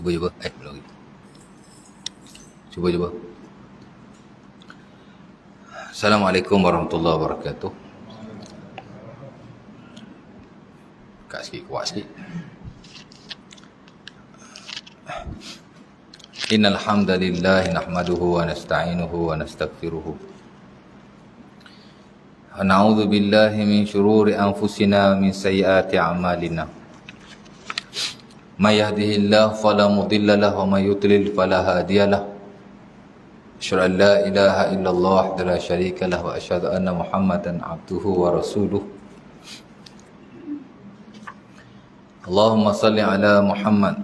Cuba. Belum lagi. Cuba. Assalamualaikum warahmatullahi wabarakatuh. Kuat sikit. Innal hamdalillah nahmaduhu wa nasta'inuhu wa nastaghfiruh. Wa na'udzu billahi min shururi anfusina min sayyiati a'malina. May yahdihillahu fala mudilla lahu wa may yudlil fala hadiyalah. Asyhadu an la ilaha illallah wahdahu la syarika lahu wa asyhadu anna Muhammadan abduhu wa rasuluh. Allahumma salli ala Muhammad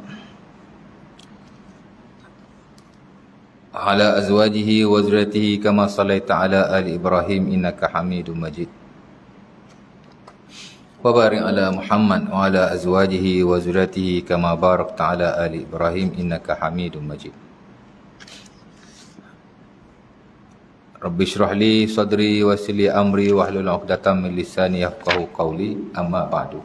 ala azwajihi wa dzurriyyatihi kama sallaita ala ali Ibrahim innaka Hamidum Majid. Wa barik ala Muhammad wa ala azwajihi wa dzurriyyatihi kama barakta ala ali Ibrahim innaka Hamidum Majid. Rabbi shrah li sadri wa yassir li amri wahlul 'uqdatam min lisani yafqahu qawli. Amma ba'du.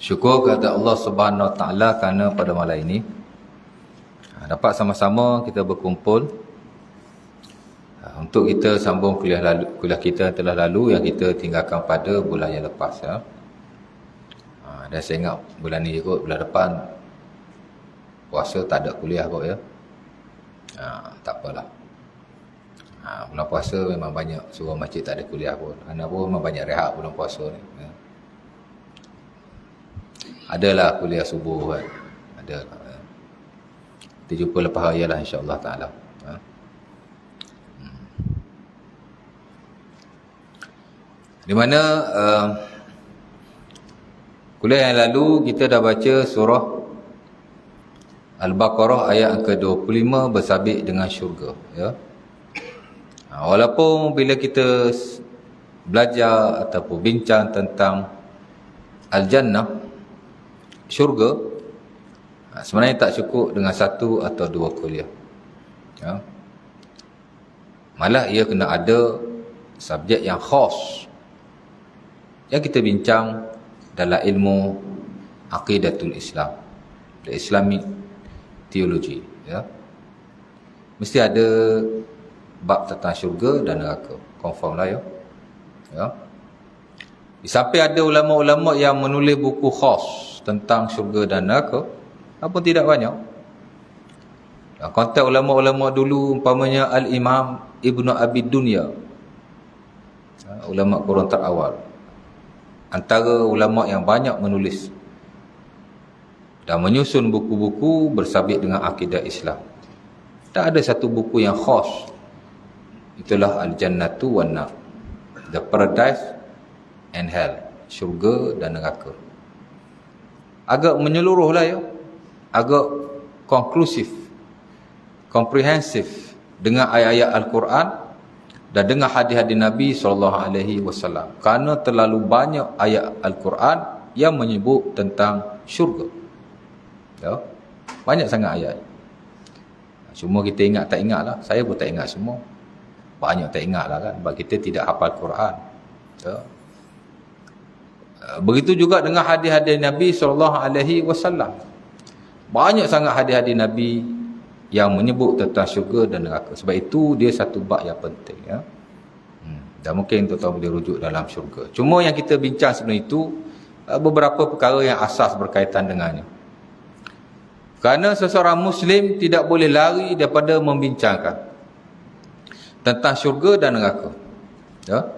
Syukur kepada Allah Subhanahu Wa Taala kerana pada malam ini dapat sama-sama kita berkumpul untuk kita sambung kuliah kita yang telah lalu yang kita tinggalkan pada bulan yang lepas ya. Dan saya ingat bulan ni kot, bulan depan puasa tak ada kuliah kot ya. Tak apalah. Bulan puasa memang banyak suruh masjid tak ada kuliah pun. Kerana pun memang banyak rehat bulan puasa ni ya. Adalah kuliah subuh kan. Adalah. Kita jumpa lepas raya lah insya-Allah taala. Di mana kuliah yang lalu kita dah baca surah Al-Baqarah ayat yang ke-25 bersabit dengan syurga ya. Walaupun bila kita belajar ataupun bincang tentang Al-Jannah, syurga, sebenarnya tak cukup dengan satu atau dua kuliah ya. Malah ia kena ada subjek yang khas yang kita bincang dalam ilmu Aqidatul Islam, the Islamic Theology ya. Mesti ada bab tentang syurga dan neraka, confirm lah ya. Di samping ada ulama-ulama yang menulis buku khas tentang syurga dan neraka, apa tidak banyak. Dan konteks ulama-ulama dulu umpamanya Al-Imam Ibnu Abi Dunya, ulama Quran terawal, antara ulama yang banyak menulis dan menyusun buku-buku bersabit dengan akidah Islam. Tak ada satu buku yang khas. Itulah Al-Jannatu wan Nar, the Paradise and Hell, syurga dan neraka. Agak menyeluruh lah ya, agak konklusif, komprehensif dengan ayat-ayat Al-Quran dan dengan hadis-hadis Nabi SAW. Kerana terlalu banyak ayat Al-Quran yang menyebut tentang syurga ya. Banyak sangat ayat. Cuma kita ingat tak ingat lah. Saya pun tak ingat semua. Banyak tak ingat lah kan, sebab kita tidak hafal Quran ya. Begitu juga dengan hadis-hadis Nabi SAW. Banyak sangat hadis-hadis Nabi yang menyebut tentang syurga dan neraka. Sebab itu dia satu bab yang penting ya. Dan mungkin tuan-tuan boleh rujuk dalam syurga. Cuma yang kita bincang sebenarnya itu beberapa perkara yang asas berkaitan dengannya. Kerana seseorang Muslim tidak boleh lari daripada membincangkan tentang syurga dan neraka ya.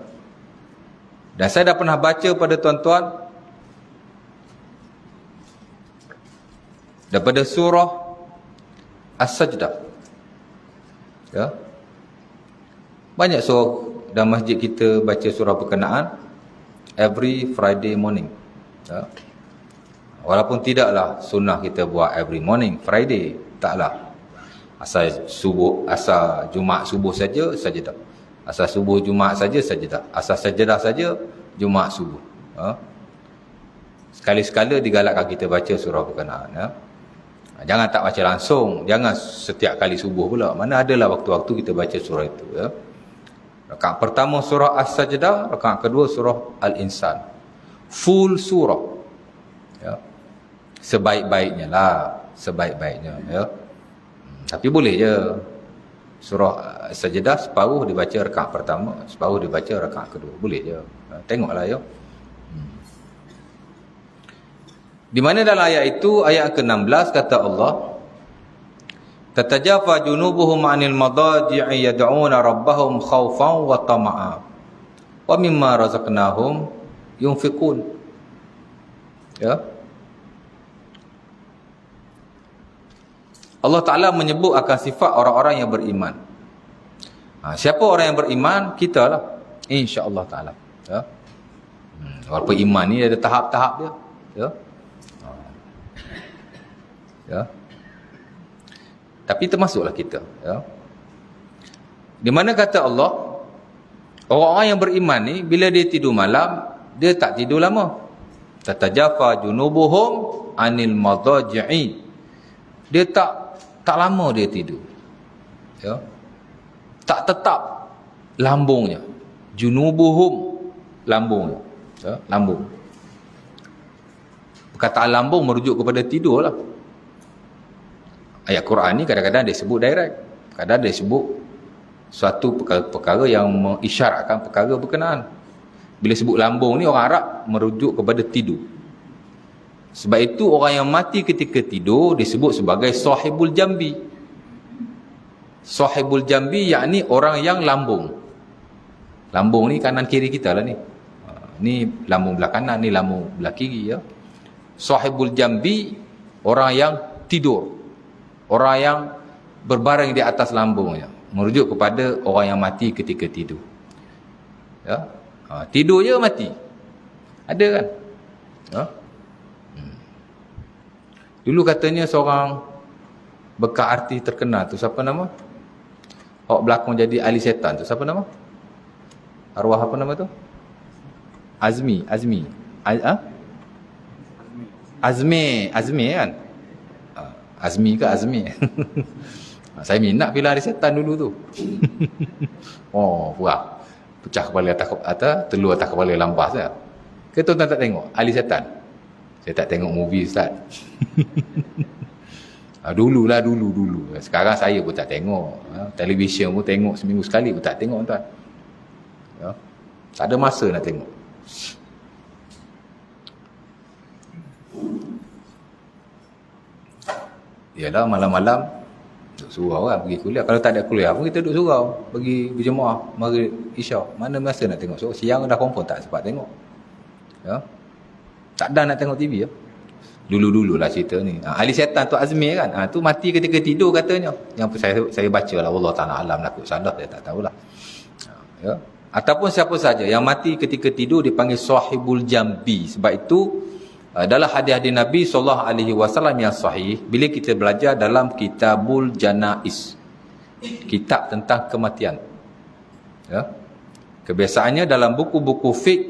Dan saya dah pernah baca pada tuan-tuan daripada surah As-Sajdah ya. Banyak surah dalam masjid kita baca surah berkenaan every Friday morning ya. Walaupun tidaklah sunnah kita buat every morning Friday, taklah. Asal Jumaat subuh saja sajdah. Asal subuh Jumaat saja sajdah. Asal sajdah saja Jumaat subuh ha? Sekali-sekala digalakkan kita baca surah berkenaan ya. Jangan tak baca langsung, jangan setiap kali subuh pula. Mana adalah waktu-waktu kita baca surah itu ya. Rakaat pertama surah As-Sajdah, rakaat kedua surah Al-Insan. Full surah ya. sebaik-baiknya lah, sebaik-baiknya, ya. Tapi boleh je surah Sajdah separuh dibaca rakaat pertama, separuh dibaca rakaat kedua, boleh je. Tengoklah ya. Di mana dalam ayat itu, ayat ke-16 kata Allah, tatajafa junubuhum 'anil madaji'i yad'una rabbahum khaufan wa tama'a wa mimma razaqnahum yunfiqun. Ya. Allah Ta'ala menyebut akan sifat orang-orang yang beriman. Siapa orang yang beriman? Kita lah, insya-Allah Ta'ala, ya. Walaupun iman ni ada tahap-tahap dia, ya. Ya. Tapi termasuklah kita, ya. Di mana kata Allah, orang-orang yang beriman ni bila dia tidur malam, dia tak tidur lama. Tatajafa junubuhum 'anil madaji'i. Dia tak lama dia tidur. Ya. Tak tetap lambungnya. Junubuhum, lambung. Ya, lambung. Perkataan lambung merujuk kepada tidur lah. Ayat Quran ni kadang-kadang dia sebut direct, kadang dia sebut suatu perkara yang mengisyaratkan perkara berkenaan. Bila sebut lambung ni, orang Arab merujuk kepada tidur. Sebab itu orang yang mati ketika tidur disebut sebagai sahibul jambi. Sahibul jambi yakni orang yang lambung. Lambung ni kanan kiri kita lah ni. Ni lambung belah kanan, ni lambung belah kiri, ya. Sahibul jambi, orang yang tidur, orang yang berbaring di atas lambungnya, merujuk kepada orang yang mati ketika tidur, ya. Tidur je mati, ada kan, ya? Dulu katanya seorang bekas artis terkenal tu, siapa nama, awak berlakon jadi ahli setan tu, siapa nama, arwah apa nama tu, Azmi kan? Azmi ke Azmi? Saya minat filem ahli setan dulu tu. Oh, puas. Pecah kepala atas, telur atas kepala lampas ya. Ke tuan tak tengok ahli setan? Saya tak tengok movie Ustaz. Dulu. Sekarang saya pun tak tengok. Televisyen pun tengok seminggu sekali pun tak tengok tuan. Ya. Tak ada masa nak tengok. Yalah, malam-malam duduk surau lah, pergi kuliah. Kalau tak ada kuliah pun kita duduk surau, pergi berjemaah maghrib isyak. Mana masa nak tengok? So, siang dah confirm tak sempat tengok, ya. Tak ada nak tengok TV, ya. Dulu lah cerita ni. Ahli setan tu Azmi kan, tu mati ketika tidur katanya. Yang saya baca lah, Allah Ta'ala alam, nak salah saya tak tahulah, ya. Ataupun siapa saja yang mati ketika tidur dipanggil sahibul jambi. Sebab itu dalam hadis-hadis Nabi SAW yang sahih, bila kita belajar dalam Kitabul Janaiz, kitab tentang kematian, ya, kebiasaannya dalam buku-buku fiqh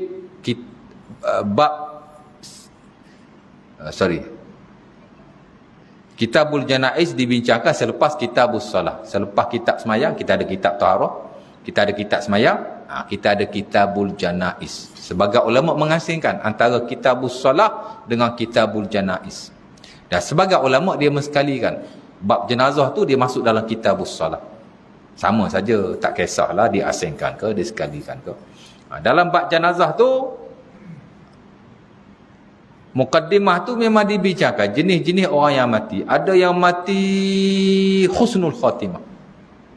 Kitabul Janaiz dibincangkan selepas Kitabus Salah. Selepas kitab semayang, kita ada kitab taharah, kita ada kitab semayang, kita ada Kitabul Janaiz. Sebagai ulama mengasingkan antara Kitabus Salah dengan Kitabul Janaiz. Dan sebagai ulama dia mensekalikan bab jenazah tu dia masuk dalam Kitabus Salah. Sama saja, tak kisahlah dia asingkan ke, dia sekalikan ke. Dalam bab jenazah tu, mukaddimah tu memang dibincangkan jenis-jenis orang yang mati. Ada yang mati husnul khatimah,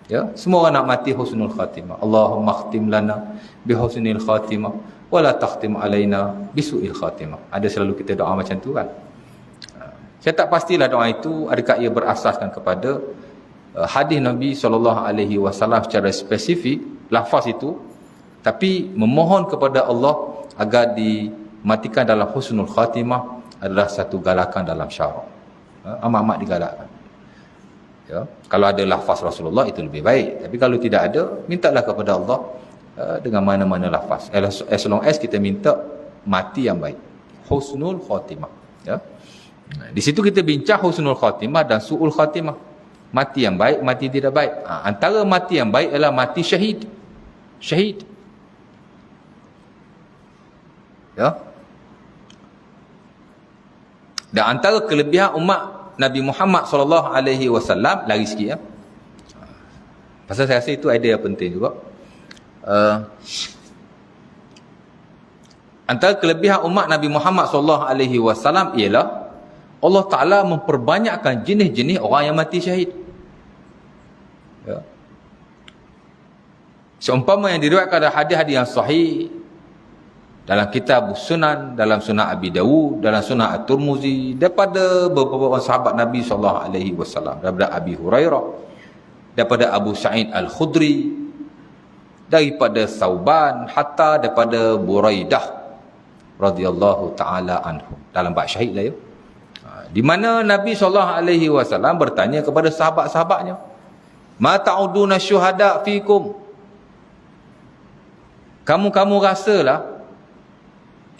ya, semua orang nak mati husnul khatimah. Allahumma khtim lana bi husnil khatimah wala takhtim alaina bisu'il khatimah. Ada selalu kita doa macam tu kan. Saya tak pastilah doa itu adakah ia berasaskan kepada hadis Nabi SAW secara spesifik lafaz itu, tapi memohon kepada Allah agar dimatikan dalam husnul khatimah adalah satu galakan dalam syarak, amat-amat digalakkan, ya. Kalau ada lafaz Rasulullah itu lebih baik, tapi kalau tidak ada, mintalah kepada Allah dengan mana-mana lafaz, as long as kita minta mati yang baik, husnul khatimah, ya. Di situ kita bincang husnul khatimah dan su'ul khatimah, mati yang baik, mati tidak baik. Antara mati yang baik adalah mati syahid, ya. Dan antara kelebihan umat Nabi Muhammad SAW, lari sikit ya. Pasal saya rasa itu idea penting juga. Antara kelebihan umat Nabi Muhammad SAW ialah Allah Ta'ala memperbanyakkan jenis-jenis orang yang mati syahid. Ya. Seumpama yang diriwayatkan dalam hadis-hadis yang sahih dalam kitab Sunan, dalam Sunan Abi Dawud, dalam Sunan At-Tirmizi, daripada beberapa orang sahabat Nabi SAW, daripada Abi Hurairah, daripada Abu Sa'id Al-Khudri, daripada Sauban, hatta daripada Buraidah radhiyallahu ta'ala anhu, dalam bab syahid lah ya. Di mana Nabi SAW bertanya kepada sahabat-sahabatnya, ma ta'uduna syuhada fikum, kamu rasalah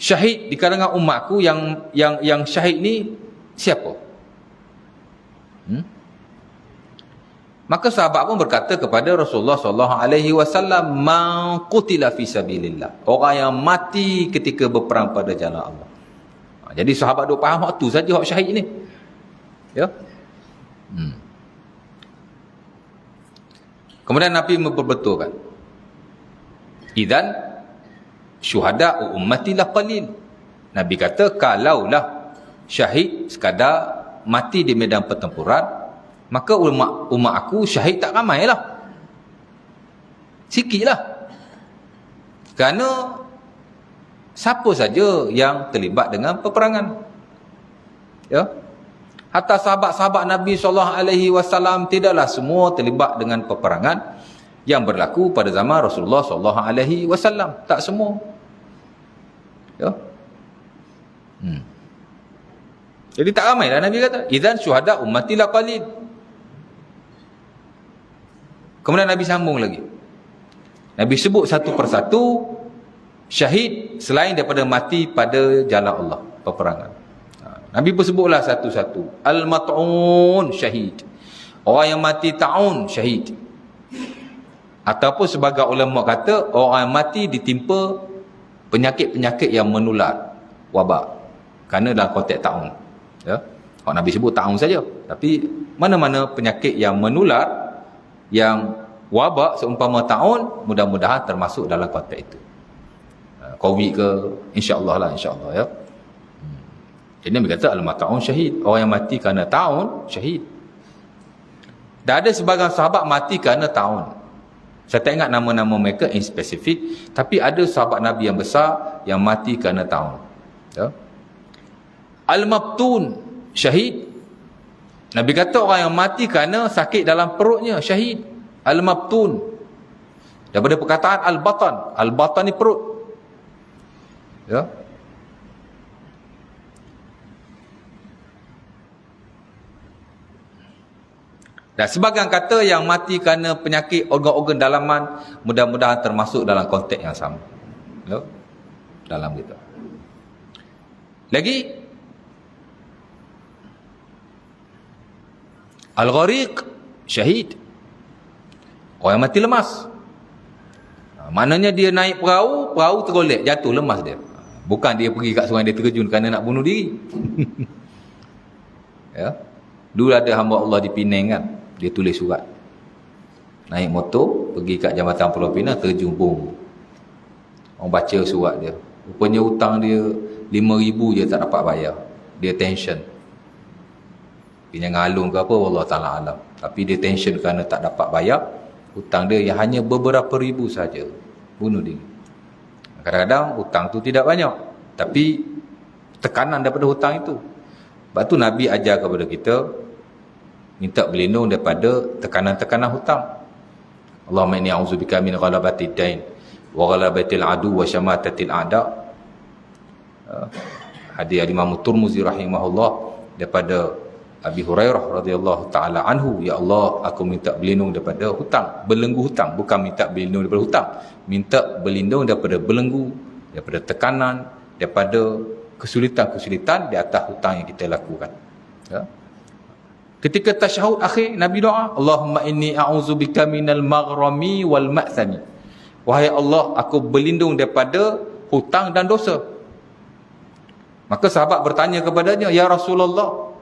syahid di kalangan umatku yang syahid ni siapa? Maka sahabat pun berkata kepada Rasulullah SAW, man qutila fi sabilillah, orang yang mati ketika berperang pada jalan Allah. Jadi sahabat duk faham waktu saja hak syahid ni. Ya. Kemudian Nabi memperbetulkan, idzan syuhada ummati la qalil. Nabi kata kalaulah syahid sekadar mati di medan pertempuran, maka umat aku syahid tak ramai lah, sikit lah. Kerana siapa saja yang terlibat dengan peperangan, ya, hatta sahabat-sahabat Nabi SAW tidaklah semua terlibat dengan peperangan yang berlaku pada zaman Rasulullah SAW, tak semua, ya. Jadi tak ramai lah. Nabi kata idzan syuhada ummati la qalil. Kemudian Nabi sambung lagi. Nabi sebut satu persatu syahid selain daripada mati pada jalan Allah, peperangan. Nabi pun sebutlah satu-satu. Al-mat'un syahid, orang yang mati ta'un syahid. Ataupun sebagai ulama kata, orang yang mati ditimpa penyakit-penyakit yang menular, wabak. Kerana dalam konteks ta'un, ya. Kalau Nabi sebut ta'un saja, tapi mana-mana penyakit yang menular, yang wabak seumpama ta'un, mudah-mudahan termasuk dalam konteks itu. Covid ke, insya-Allah lah, insya-Allah ya. Jadi Nabi kata al-mat'un syahid, orang yang mati kerana ta'un syahid. Dan ada sebagian sahabat mati kerana ta'un. Saya tak ingat nama-nama mereka in spesifik, tapi ada sahabat Nabi yang besar yang mati kerana ta'un, ya. Al-mabtun syahid, Nabi kata orang yang mati kerana sakit dalam perutnya syahid. Al-mabtun, daripada perkataan al-batan, al-batan ni perut, ya. Dan sebagian kata yang mati kerana penyakit organ-organ dalaman, mudah-mudahan termasuk dalam konteks yang sama, ya, dalam kita. Lagi al-ghariq syahid, orang yang mati lemas. Maknanya dia naik perahu tergolek, jatuh, lemas dia. Bukan dia pergi kat sungai, dia terjun kerana nak bunuh diri. Ya. Dulu ada hamba Allah di Penang kan, dia tulis surat, naik motor pergi kat jambatan Pulau Pinang, terjun, boom. Orang baca surat dia, rupanya hutang dia 5,000 je tak dapat bayar. Dia tension, dia ngalung ke apa, wallah ta'ala alam, tapi dia tension kerana tak dapat bayar hutang dia yang hanya beberapa ribu saja, bunuh diri. Kadang-kadang hutang tu tidak banyak, tapi tekanan daripada hutang itu. Sebab tu Nabi ajar kepada kita minta berlindung daripada tekanan-tekanan hutang. Allahumma inni a'udzubika min ghalabatid dain wa ghalabatil adu wa syamatatil a'da. Hadis Imam Tirmizi rahimahullah daripada Abi Hurairah radhiyallahu taala anhu, ya Allah, aku minta berlindung daripada hutang, belenggu hutang, bukan minta berlindung daripada hutang, minta berlindung daripada belenggu, daripada tekanan, daripada kesulitan-kesulitan di atas hutang yang kita lakukan, ya. Ketika tasyahud akhir, Nabi doa, Allahumma inni a'udzubika minal maghrami wal ma'thami, wahai Allah, aku berlindung daripada hutang dan dosa. Maka sahabat bertanya kepadanya, "Ya Rasulullah."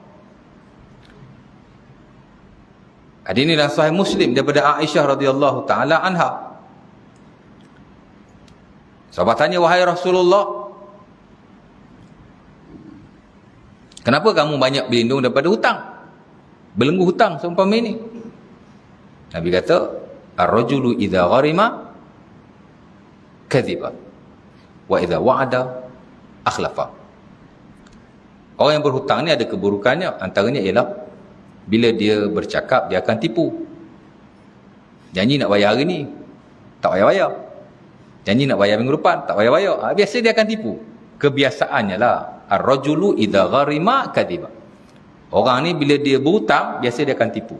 Hadis ini dalam Sahih Muslim daripada Aisyah radhiyallahu taala anha. Sahabat tanya, "Wahai Rasulullah, kenapa kamu banyak berlindung daripada hutang? Belenggu hutang seumpama ini?" Nabi kata, "Ar-rajulu idza gharima kadhiba wa idza wa'ada akhlafa." Orang yang berhutang ni ada keburukannya, antaranya ialah bila dia bercakap dia akan tipu. Janji nak bayar hari ni, tak bayar-bayar. Janji nak bayar minggu depan, tak bayar-bayar. Biasa dia akan tipu. Kebiasaannya lah. Ar-rajulu idza gharima kadhiba. Orang ni bila dia berhutang, biasa dia akan tipu.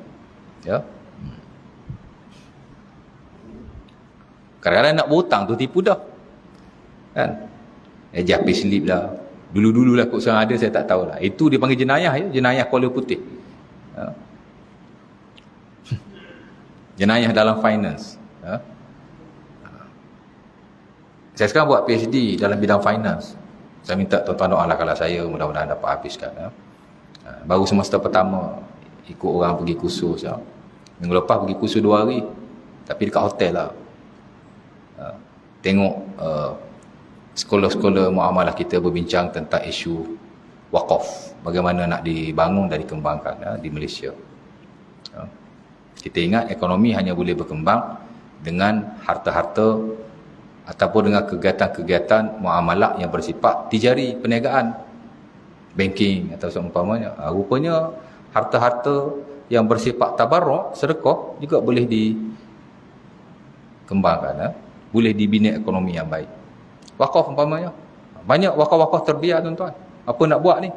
Ya. Kadang-kadang nak berhutang tu tipu dah. Kan? Japis slip lah. Dulu-dulu lah kot sekarang ada, saya tak tahulah. Itu dia panggil jenayah ya, jenayah kuala putih. Ya. Jenayah dalam finance. Ya. Saya sekarang buat PhD dalam bidang finance. Saya minta tuan-tuan doa lah kalau saya mudah-mudahan dapat habiskan. Ya. Baru semester pertama ikut orang pergi kursus. Ya. Minggu lepas pergi kursus 2 hari. Tapi dekat hotel lah. Tengok sekolah-sekolah muamalah kita berbincang tentang isu wakaf, bagaimana nak dibangun dan dikembangkan ya, di Malaysia. Ya. Kita ingat ekonomi hanya boleh berkembang dengan harta-harta ataupun dengan kegiatan-kegiatan muamalah yang bersifat tijari, perniagaan, banking atau seumpamanya. Rupanya harta-harta yang bersifat tabarruk, sedekah juga boleh dikembangkan ya. Boleh dibina ekonomi yang baik. Wakaf umpamanya. Banyak wakaf-wakaf terbiar tuan-tuan. Apa nak buat ni?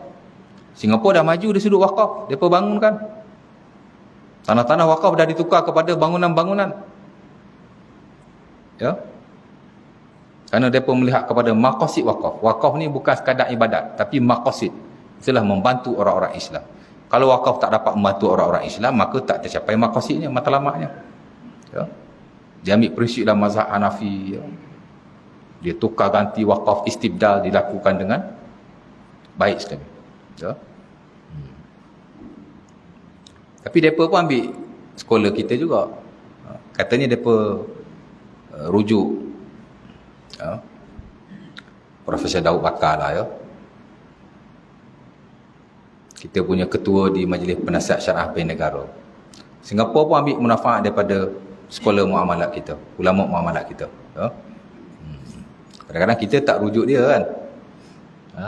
Singapura dah maju dari sudut wakaf. Mereka bangunkan. Tanah-tanah wakaf dah ditukar kepada bangunan-bangunan. Ya. Kerana mereka melihat kepada maqasid wakaf. Wakaf ni bukan sekadar ibadat. Tapi maqasid. Itulah membantu orang-orang Islam. Kalau wakaf tak dapat membantu orang-orang Islam, maka tak tercapai maqasidnya, matlamatnya. Ya. Dia ambil prinsip dalam mazhab Hanafi. Ya. Dia tukar ganti wakaf istibdal dilakukan dengan baik sekali. Ya. Tapi mereka pun ambil sekolah kita juga. Katanya mereka rujuk ya, Profesor Daud Bakar lah ya. Kita punya ketua di Majlis Penasihat Syarah Bain Negara. Singapura pun ambil manfaat daripada sekolah muamalat kita, ulama muamalat kita. Ya. Kadang-kadang kita tak rujuk dia kan. Ha?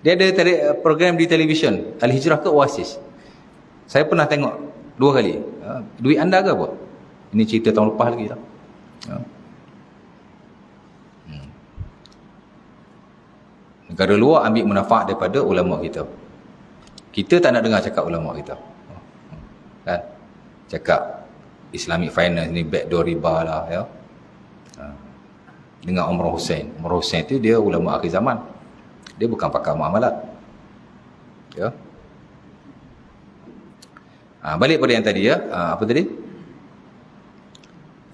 Dia ada program di televisyen, Al-Hijrah ke Oasis. Saya pernah tengok 2 kali. Ha? Duit anda ke apa? Ini cerita tahun lepas lagi lah. Ha? Negara luar ambil manfaat daripada ulama kita. Kita tak nak dengar cakap ulama kita. Kan? Cakap Islamic finance ni backdoor riba lah ya. Dengan Umar Hussein. Umar Hussein tu dia ulama akhir zaman. Dia bukan pakar muamalat. Ya. Balik pada yang tadi ya. Apa tadi?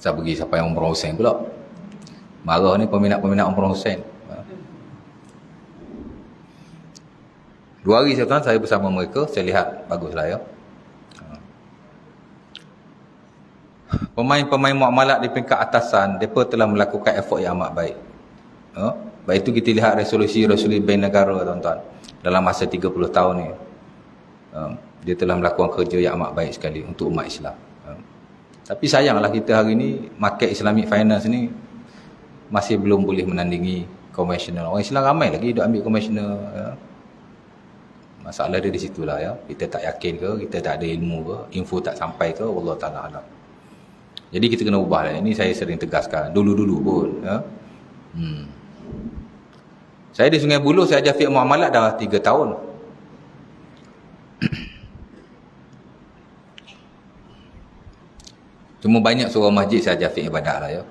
Saya pergi siapa yang Umar Hussein pula. Marah ni peminat-peminat Umar Hussein. 2 hari saya bersama mereka, saya lihat baguslah ya. Pemain-pemain muamalat di peringkat atasan, mereka telah melakukan effort yang amat baik. Baik itu kita lihat resolusi Bain Negara tuan-tuan. Dalam masa 30 tahun ni. Dia telah melakukan kerja yang amat baik sekali untuk umat Islam. Tapi sayanglah kita hari ni, market Islamic finance ni masih belum boleh menandingi konvensional. Orang Islam ramai lagi duk ambil konvensional. Ya. Masalah dia di situlah ya. Kita tak yakin ke, kita tak ada ilmu ke, info tak sampai ke, wallahu taala alam. Jadi kita kena ubah lah. Ini saya sering tegaskan. Dulu-dulu pun. Ya. Saya di Sungai Buloh, saya ajar fiqh muamalat dah 3 tahun. Cuma banyak surau masjid saya ajar fiqh ibadat lah ya.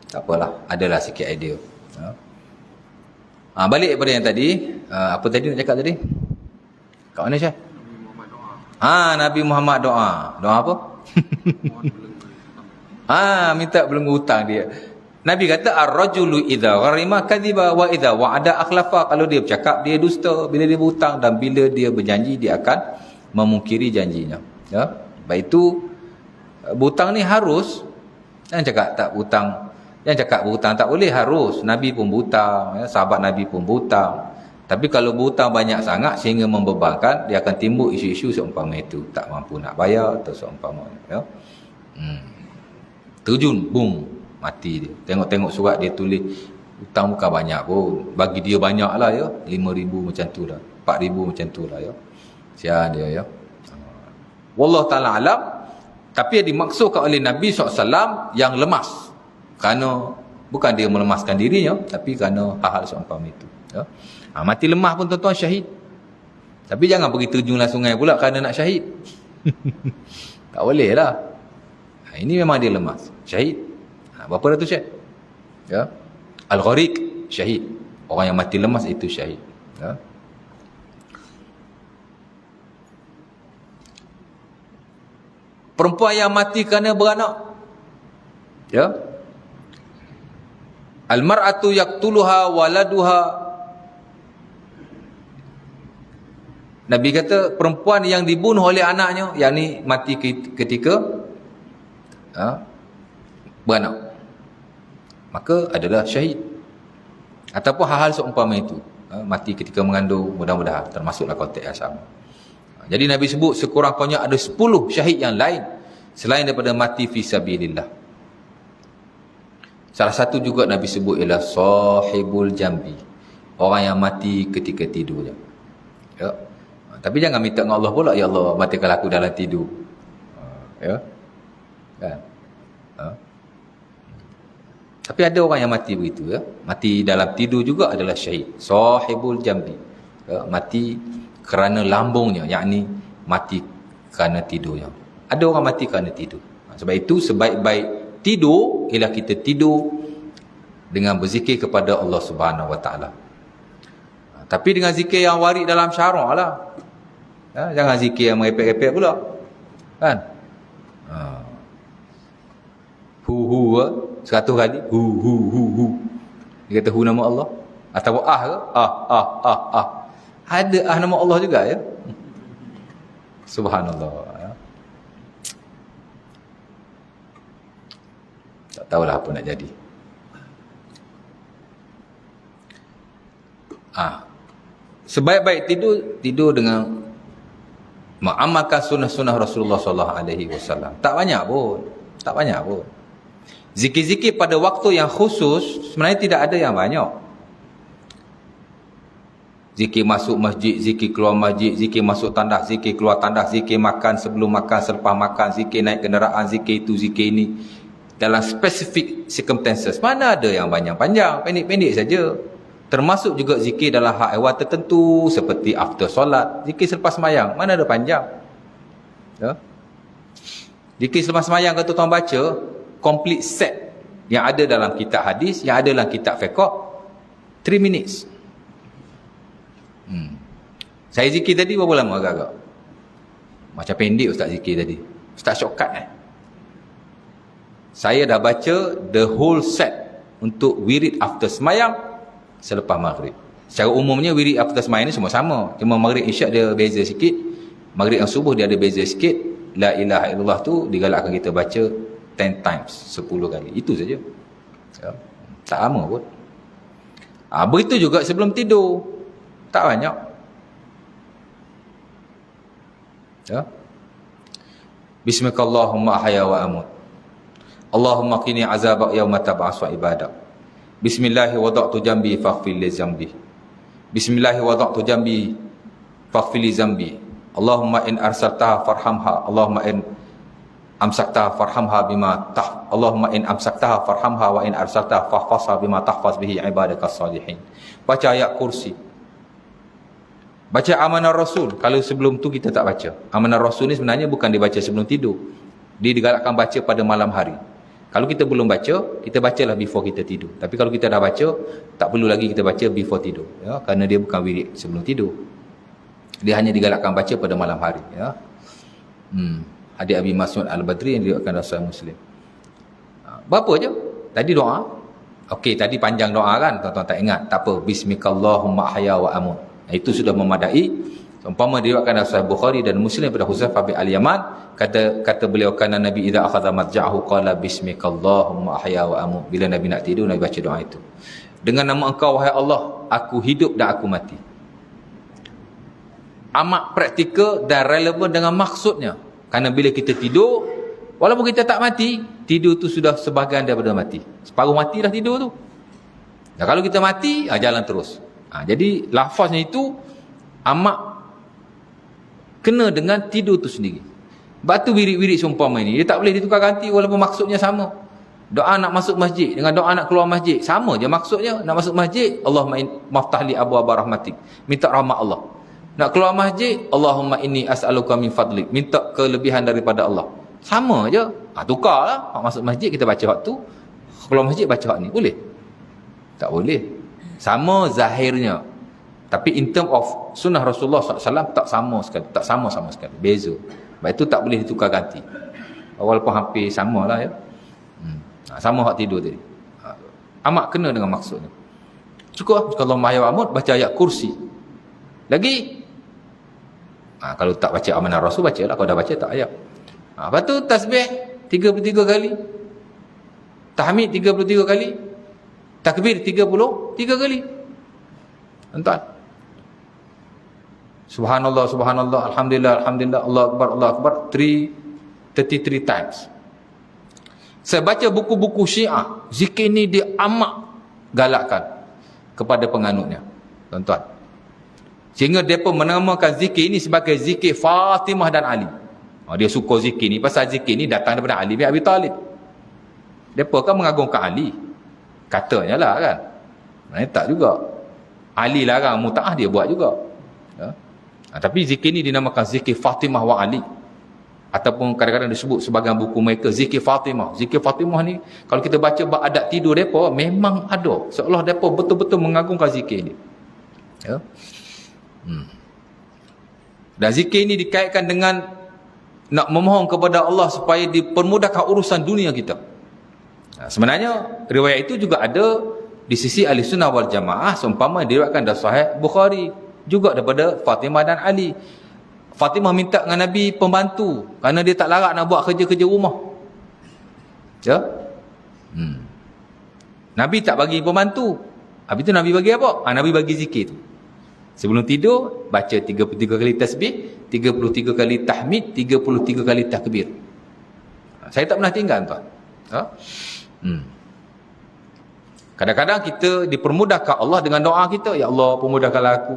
Tak apalah. Adalah sikit idea. Ya. Balik daripada yang tadi. Apa tadi nak cakap tadi? Kat mana Syah? Nabi Muhammad doa. Doa apa? Minta belenggu hutang dia. Nabi kata ar-rajulu idza gharima kadhiba wa idza wa'ada akhlafa. Kalau dia bercakap dia dusta, bila dia berhutang dan bila dia berjanji dia akan memungkiri janjinya. Ya. Baik itu berhutang ni harus, jangan cakap tak berhutang, jangan cakap berhutang tak boleh, harus. Nabi pun berhutang, ya, sahabat Nabi pun berhutang. Tapi kalau berhutang banyak sangat sehingga membebankan, dia akan timbul isu-isu seumpama itu, tak mampu nak bayar atau seumpama, ya. Terjun, boom, mati dia. Tengok-tengok surat dia tulis hutang bukan banyak pun, bagi dia banyak lah, ya, 5,000 macam tu lah, 4,000 macam tu lah, ya. Siapa dia, ya. Wallahu ta'ala alam. Tapi yang dimaksudkan oleh Nabi SAW yang lemas, kerana bukan dia melemaskan dirinya, tapi kerana hal-hal seumpama itu, ya. Mati lemah pun tuan-tuan syahid. Tapi jangan pergi terjunlah sungai pula kerana nak syahid. Tak boleh lah. Ini memang dia lemas, syahid. Berapa ratus syahid? Ya. Al-Ghariq, syahid. Orang yang mati lemas itu syahid, ya. Perempuan yang mati kerana beranak, ya. Al-mar'atu yaqtuluha waladuha. Nabi kata perempuan yang dibunuh oleh anaknya, yang ni mati ketika beranak, maka adalah syahid. Ataupun hal-hal seumpama itu, mati ketika mengandung, mudah-mudahan termasuklah konteks yang sama. Jadi Nabi sebut sekurang-kurangnya ada 10 syahid yang lain selain daripada mati fi sabilillah. Salah satu juga Nabi sebut ialah sahibul jambi, orang yang mati ketika tidurnya, ya. Tapi jangan minta dengan Allah pula, ya Allah matikan aku dalam tidur, ya kan. Tapi ada orang yang mati begitu, ya. Mati dalam tidur juga adalah syahid, sahibul jambi, ya. Mati kerana lambungnya, yakni mati kerana tidurnya. Ada orang mati kerana tidur. Sebab itu sebaik-baik tidur ialah kita tidur dengan berzikir kepada Allah Subhanahu Wa Taala. Tapi dengan zikir yang warid dalam syarak lah, ya, jangan zikir yang merepek-repek pula, kan. Hu 100 kali, hu. Dia kata hu nama Allah, atau ke ada nama Allah juga, ya. Subhanallah, ya. Tak tahulah apa nak jadi. Sebaik-baik tidur dengan mengamalkan sunnah-sunnah Rasulullah SAW. Tak banyak pun. Zikir-zikir pada waktu yang khusus sebenarnya tidak ada yang banyak. Zikir masuk masjid, zikir keluar masjid, zikir masuk tandas, zikir keluar tandas, zikir makan, sebelum makan, selepas makan, zikir naik kenderaan, zikir itu, zikir ini, dalam specific circumstances. Mana ada yang panjang-panjang, pendek-pendek saja. Termasuk juga zikir dalam hak ehwal tertentu, seperti after solat, zikir selepas sembahyang, mana ada panjang, ya. Zikir selepas sembahyang kalau tuan baca complete set yang ada dalam kitab hadis, yang ada dalam kitab fiqh, 3 minutes. Saya zikir tadi berapa lama agak-agak? Macam pendek ustaz zikir tadi. Ustaz shortcut, Saya dah baca the whole set untuk wirid after sembahyang selepas maghrib. Secara umumnya wirid after sembahyang ni semua sama. Cuma maghrib isyak dia beza sikit. Maghrib dan subuh dia ada beza sikit. La ilaha illallah tu digalakkan kita baca 10 times, 10 kali. Itu saja, ya. Tak lama pun. Begitu juga sebelum tidur. Tak banyak, ya. Bismillahirrahmanirrahim. Ahya wa amut. Allahumma qini azabak yawma tab'as wa ibadak. Bismillahi wada'tu jambi faghfir li zambi. Bismillahi wada'tu jambi faghfir li zambi. Allahumma in arsaltaha farhamha. Allahumma in amsaktaha farhamha bima Allahumma in amsaktaha farhamha wa in arsaltaha fahfazha bima tahfaz bihi ibadakas salihin. Baca ayat kursi. Baca amanah Rasul. Kalau sebelum tu kita tak baca. Amanah Rasul ni sebenarnya bukan dibaca sebelum tidur. Dia digalakkan baca pada malam hari. Kalau kita belum baca, kita bacalah before kita tidur. Tapi kalau kita dah baca, tak perlu lagi kita baca before tidur, ya, kerana dia bukan wirid sebelum tidur. Dia hanya digalakkan baca pada malam hari, ya. Hadis Abi Mas'ud Al-Badri yang diriwayatkan Rasul Muslim. Berapa je? Tadi doa, Okey, tadi panjang doa kan, tuan-tuan tak ingat. Tak apa, bismikallahumma ahya wa amut. Itu sudah memadai. Umpama diriwayatkan dalam Sahih Bukhari dan Muslim daripada Huzaifah bin Al-Yaman, kata beliau, kana Nabi idza akhadha madja'ahu qala bismikallahumma ahya wa amut. Bila Nabi nak tidur, Nabi baca doa itu. Dengan nama Engkau wahai Allah, aku hidup dan aku mati. Amat praktikal dan relevan dengan maksudnya. Kerana bila kita tidur, walaupun kita tak mati, tidur tu sudah sebahagian daripada mati. Separuh mati dah tidur tu. Dan kalau kita mati, jalan terus. Jadi lafaznya itu amat kena dengan tidur tu sendiri. Sebab tu wirid-wirid seumpama ini, dia tak boleh ditukar ganti walaupun maksudnya sama. Doa nak masuk masjid dengan doa nak keluar masjid, sama je maksudnya. Nak masuk masjid, Allahumma maftahli abwaaba rahmatik, minta rahmat Allah. Nak keluar masjid, Allahumma inni as'aluka min fadlik, minta kelebihan daripada Allah. Sama je. Tukarlah. Masuk masjid kita baca waktu, keluar masjid baca waktu ni. Boleh? Tak boleh. Sama zahirnya. Tapi in term of sunnah Rasulullah SAW tak sama sekali. Tak sama-sama sekali. Beza. Sebab itu tak boleh ditukar ganti. Walaupun hampir sama lah ya. Sama hak tidur tadi. Amat kena dengan maksudnya. Cukup lah. Kalau mahya wa'amud, baca ayat kursi. Lagi. Kalau tak baca amanah Rasul, baca lah. Kalau dah baca, tak ayat. Lepas tu tasbih 33 kali. Tahmid 33 kali. Takbir 33 kali. Tuan-tuan. Subhanallah, subhanallah, alhamdulillah, alhamdulillah, Allah akbar, Allah akbar, 33 times. Saya baca buku-buku Syiah, zikir ni dia amat galakkan kepada penganutnya, tuan-tuan. Sehingga mereka menamakan zikir ini sebagai zikir Fatimah dan Ali. Dia suka zikir ni, pasal zikir ni datang daripada Ali bin Abi Talib. Mereka kan mengagungkan Ali. Katanya lah kan. Tak juga. Ali larang muta'ah, dia buat juga. Tapi zikir ni dinamakan zikir Fatimah wa Ali. Ataupun kadang-kadang disebut sebagai buku mereka zikir Fatimah. Zikir Fatimah ni kalau kita baca bab adab tidur mereka, memang ada. Seolah mereka betul-betul mengagungkan zikir ni. Dan zikir ni dikaitkan dengan nak memohon kepada Allah supaya dipermudahkan urusan dunia kita. Sebenarnya riwayat itu juga ada di sisi ahli sunnah wal jamaah, seumpama diriwayatkan dalam Sahih Bukhari juga daripada Fatimah dan Ali. Fatimah minta dengan Nabi pembantu kerana dia tak larat nak buat kerja-kerja rumah. Ya? Nabi tak bagi pembantu. Habis tu Nabi bagi apa? Nabi bagi zikir tu. Sebelum tidur baca 33 kali tasbih, 33 kali tahmid, 33 kali takbir. Saya tak pernah tinggal tuan. Kadang-kadang kita dipermudahkan Allah dengan doa kita, ya Allah permudahkanlah aku,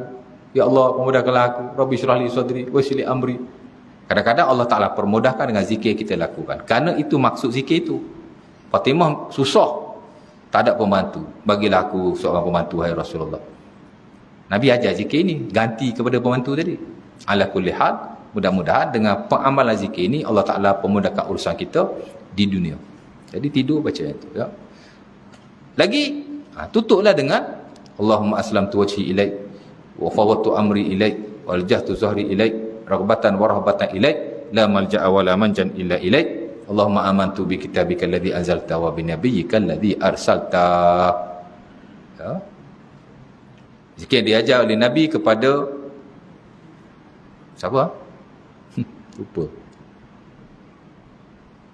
ya Allah permudahkanlah aku, Rabbi syrah li sadri wa yassir li amri. Kadang-kadang Allah Taala permudahkan dengan zikir kita lakukan. Kerana itu maksud zikir itu. Fatimah susah, tak ada pembantu, bagilah aku seorang pembantu hai Rasulullah. Nabi ajar zikir ini ganti kepada pembantu tadi. Ala kulli hal, mudah-mudahan dengan pengamalan zikir ini Allah Taala permudahkan urusan kita di dunia. Jadi tidur baca itu ya. Lagi tutuplah dengan Allahumma aslamtu wajhi ilaik wa fawwadtu amri ilaik waljahtu zahri ilaik raghbatan wa rahbatan ilaik la malja'a wa la manjan illa ilaik Allahumma amantu bi kitabika alladhi anzalta wa bi nabiyyika alladhi arsalta. Ya. Zikir yang diajar oleh Nabi kepada siapa? Lupa.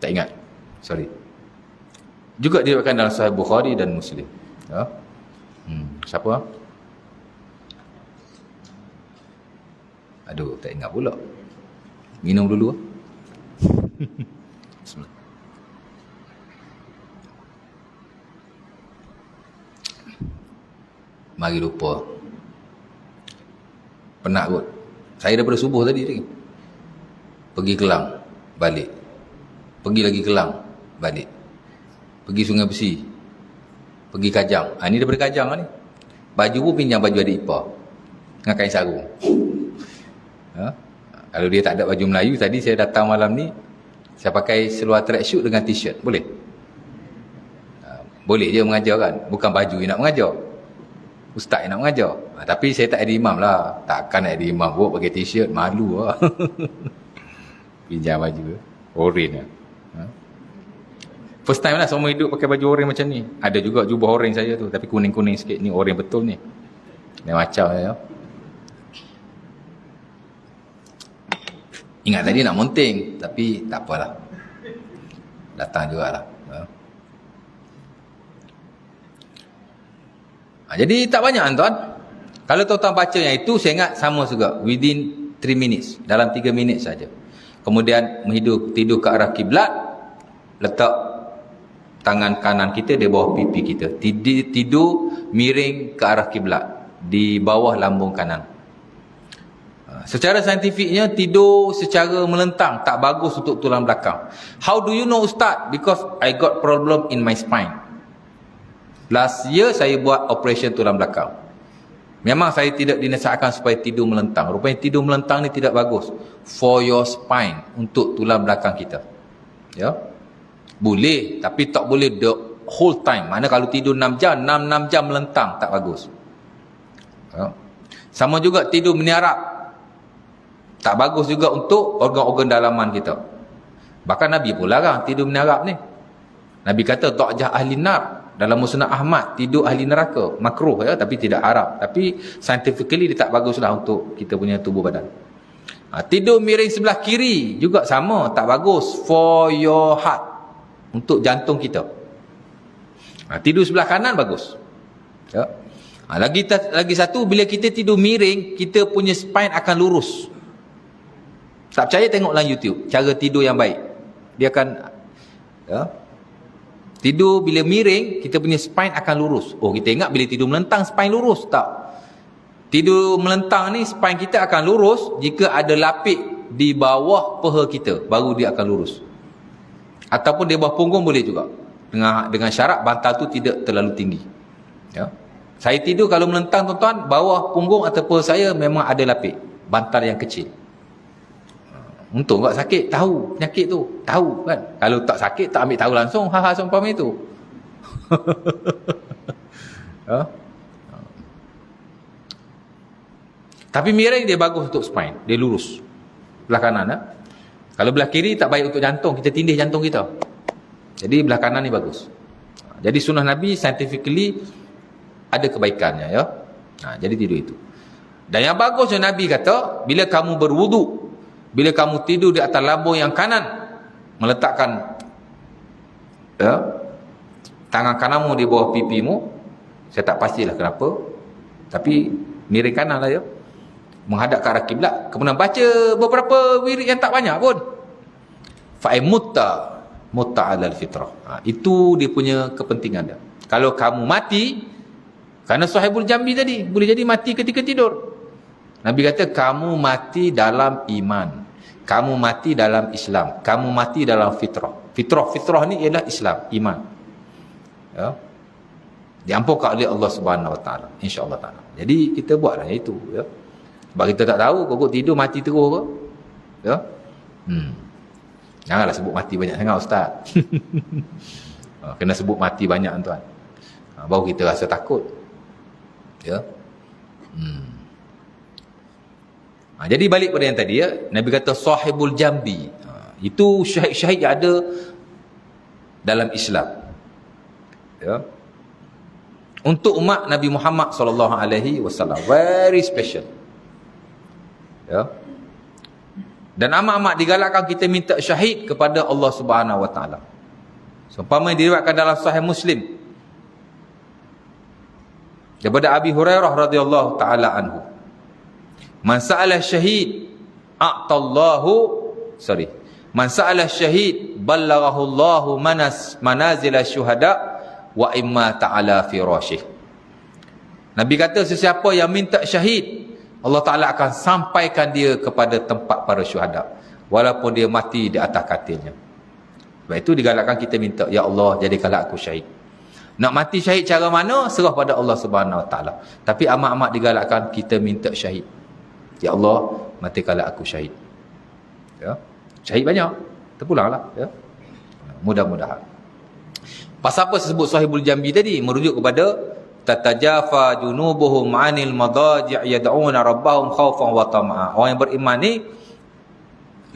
Tak ingat. Sorry. Juga diriwayatkan dalam Sahih Bukhari dan Muslim. Ya. Siapa? Aduh, tak ingat pula. Minum dulu. Bismillah. Mari lupa. Penat kot. Saya daripada subuh tadi lagi. Pergi Kelang, balik. Pergi lagi Kelang, balik. Pergi Sungai Besi, pergi Kajang. Ini daripada Kajang ni. Baju pun pinjam baju adik ipar dengan kain sarung. Kalau dia tak ada baju Melayu, tadi saya datang malam ni, saya pakai seluar tracksuit dengan t-shirt. Boleh? Boleh je mengajar kan? Bukan baju yang nak mengajar, ustaz yang nak mengajar. Tapi saya tak ada imam lah. Takkan nak ada imam pun pakai t-shirt, malu lah. Pinjam baju oren lah. First time lah semua hidup pakai baju oranye macam ni. Ada juga jubah oranye saya tu, tapi kuning-kuning sikit. Ni oranye betul ni. Ni macam ya. Ingat tadi nak monting, tapi tak apalah. Datang jugalah. Jadi tak banyak tuan. Kalau tuan-tuan baca yang itu, saya ingat sama juga. Within 3 minutes. Dalam 3 minit saja. Kemudian tidur ke arah kiblat, letak tangan kanan kita di bawah pipi kita. Tidur miring ke arah kiblat, di bawah lambung kanan. Secara saintifiknya, tidur secara melentang tak bagus untuk tulang belakang. How do you know, Ustaz? Because I got problem in my spine. Last year saya buat operation tulang belakang. Memang saya tidak dinasihatkan supaya tidur melentang. Rupanya tidur melentang ni tidak bagus for your spine, untuk tulang belakang kita. Ya. Boleh, tapi tak boleh the whole time. Mana kalau tidur 6 jam, 6 jam melentang, tak bagus. Ya. Sama juga tidur meniarap. Tak bagus juga untuk organ-organ dalaman kita. Bahkan Nabi pun larang tidur meniarap ni. Nabi kata, ta'jah ahli nar. Dalam Musnad Ahmad, tidur ahli neraka. Makruh ya, tapi tidak haram. Tapi scientifically dia tak baguslah untuk kita punya tubuh badan. Tidur miring sebelah kiri juga sama, tak bagus for your heart, untuk jantung kita. Tidur sebelah kanan bagus. Ya. Lagi satu, bila kita tidur miring, kita punya spine akan lurus. Tak percaya, tengoklah YouTube cara tidur yang baik. Dia akan tidur bila miring, kita punya spine akan lurus. Oh, kita ingat bila tidur melentang spine lurus. Tak. Tidur melentang ni spine kita akan lurus jika ada lapik di bawah peha kita, baru dia akan lurus. Ataupun di bawah punggung boleh juga. Dengan syarat bantal tu tidak terlalu tinggi. Ya. Saya tidur kalau melentang tuan-tuan, bawah punggung atau peha saya memang ada lapik, bantal yang kecil. Untung tak sakit, tahu penyakit tu, tahu kan. Kalau tak sakit, tak ambil tahu langsung, ha-ha seumpama itu. Tapi miring dia bagus untuk spine, dia lurus belah kanan. Kalau belah kiri tak baik untuk jantung, kita tindih jantung kita. Jadi belah kanan ni bagus. Jadi sunnah Nabi scientifically ada kebaikannya ya. Jadi tidur itu. Dan yang bagusnya Nabi kata, bila kamu berwuduk, bila kamu tidur di atas lambung yang kanan, meletakkan tangan kananmu di bawah pipimu. Saya tak pastilah kenapa, tapi miring kanan lah ya, menghadap ke arah kiblat. Kemudian baca beberapa wirid yang tak banyak pun. Fa'imutta alal fitrah. Itu dia punya kepentingan dia. Kalau kamu mati, kerana sahibul jambi tadi, boleh jadi mati ketika tidur. Nabi kata, kamu mati dalam iman, kamu mati dalam Islam, kamu mati dalam fitrah. Fitrah ni ialah Islam, iman. Ya. Diampunkan oleh Allah Subhanahu Wa Taala, insya-Allah taala. Jadi kita buatlah itu ya. Sebab kita tak tahu kok tidur mati terus ke. Ya. Janganlah sebut mati banyak sangat ustaz. Kena sebut mati banyak tuan. Baru kita rasa takut. Ya. Jadi balik pada yang tadi ya, Nabi kata sahibul jambi. Itu syahid-syahid yang ada dalam Islam. Ya. Untuk umat Nabi Muhammad sallallahu alaihi wasallam, very special. Ya. Dan amat-amat digalakkan kita minta syahid kepada Allah Subhanahu wa taala. Seumpama diriwayatkan dalam Sahih Muslim daripada Abi Hurairah radhiyallahu taala anhu. Man sa'ala syahid Man sa'ala syahid ballaghahu Allahu manazil syuhada wa imma ta'ala firasyih. Nabi kata sesiapa yang minta syahid, Allah Taala akan sampaikan dia kepada tempat para syuhada walaupun dia mati di atas katilnya. Sebab itu digalakkan kita minta, ya Allah jadikanlah aku syahid. Nak mati syahid cara mana, serah pada Allah Subhanahu Wa Taala. Tapi amat-amat digalakkan kita minta syahid. Ya Allah, matikanlah aku syahid. Ya. Syahid banyak, terpulanglah ya. Mudah-mudahan. Pasal apa sebut sahibul jambi tadi? Merujuk kepada tatajafa junubuhum 'anil madaji' yad'una rabbahum khaufan wa tama'a. Orang yang beriman ni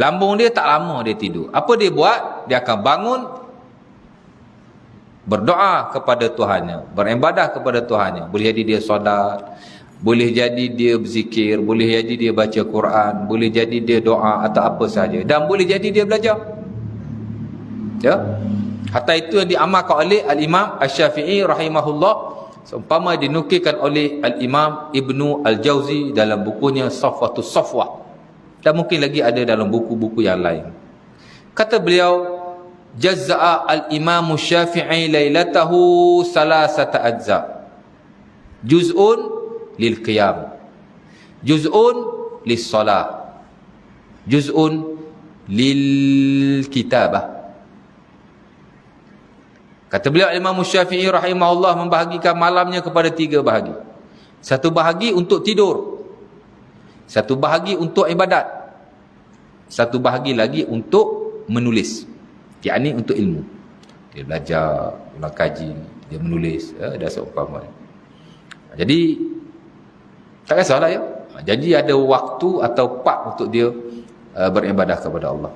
lambung dia tak lama dia tidur. Apa dia buat? Dia akan bangun berdoa kepada Tuhannya, beribadah kepada Tuhannya. Boleh jadi dia solat, boleh jadi dia berzikir, boleh jadi dia baca Quran, boleh jadi dia doa atau apa sahaja, dan boleh jadi dia belajar. Ya. Hatta itu yang diamalkan oleh Al-Imam Asy-Syafi'i rahimahullah, seumpama dinukilkan oleh Al-Imam Ibnu Al-Jauzi dalam bukunya Safwatus Safwah, dan mungkin lagi ada dalam buku-buku yang lain. Kata beliau, jazza'a al-Imam Syafi'i lailatahu salasata ajza. Juz'un lil qiyam, juz'un lis salah, juz'un lil kitabah. Kata beliau, Imam Syafi'i rahimahullah membahagikan malamnya kepada 3 bahagi. Satu bahagi untuk tidur, satu bahagi untuk ibadat, satu bahagi lagi untuk menulis, yakni untuk ilmu. Dia belajar, ulang kaji, dia menulis, dah seumpama. Jadi tak kisahlah ya. Jadi ada waktu atau part untuk dia beribadah kepada Allah.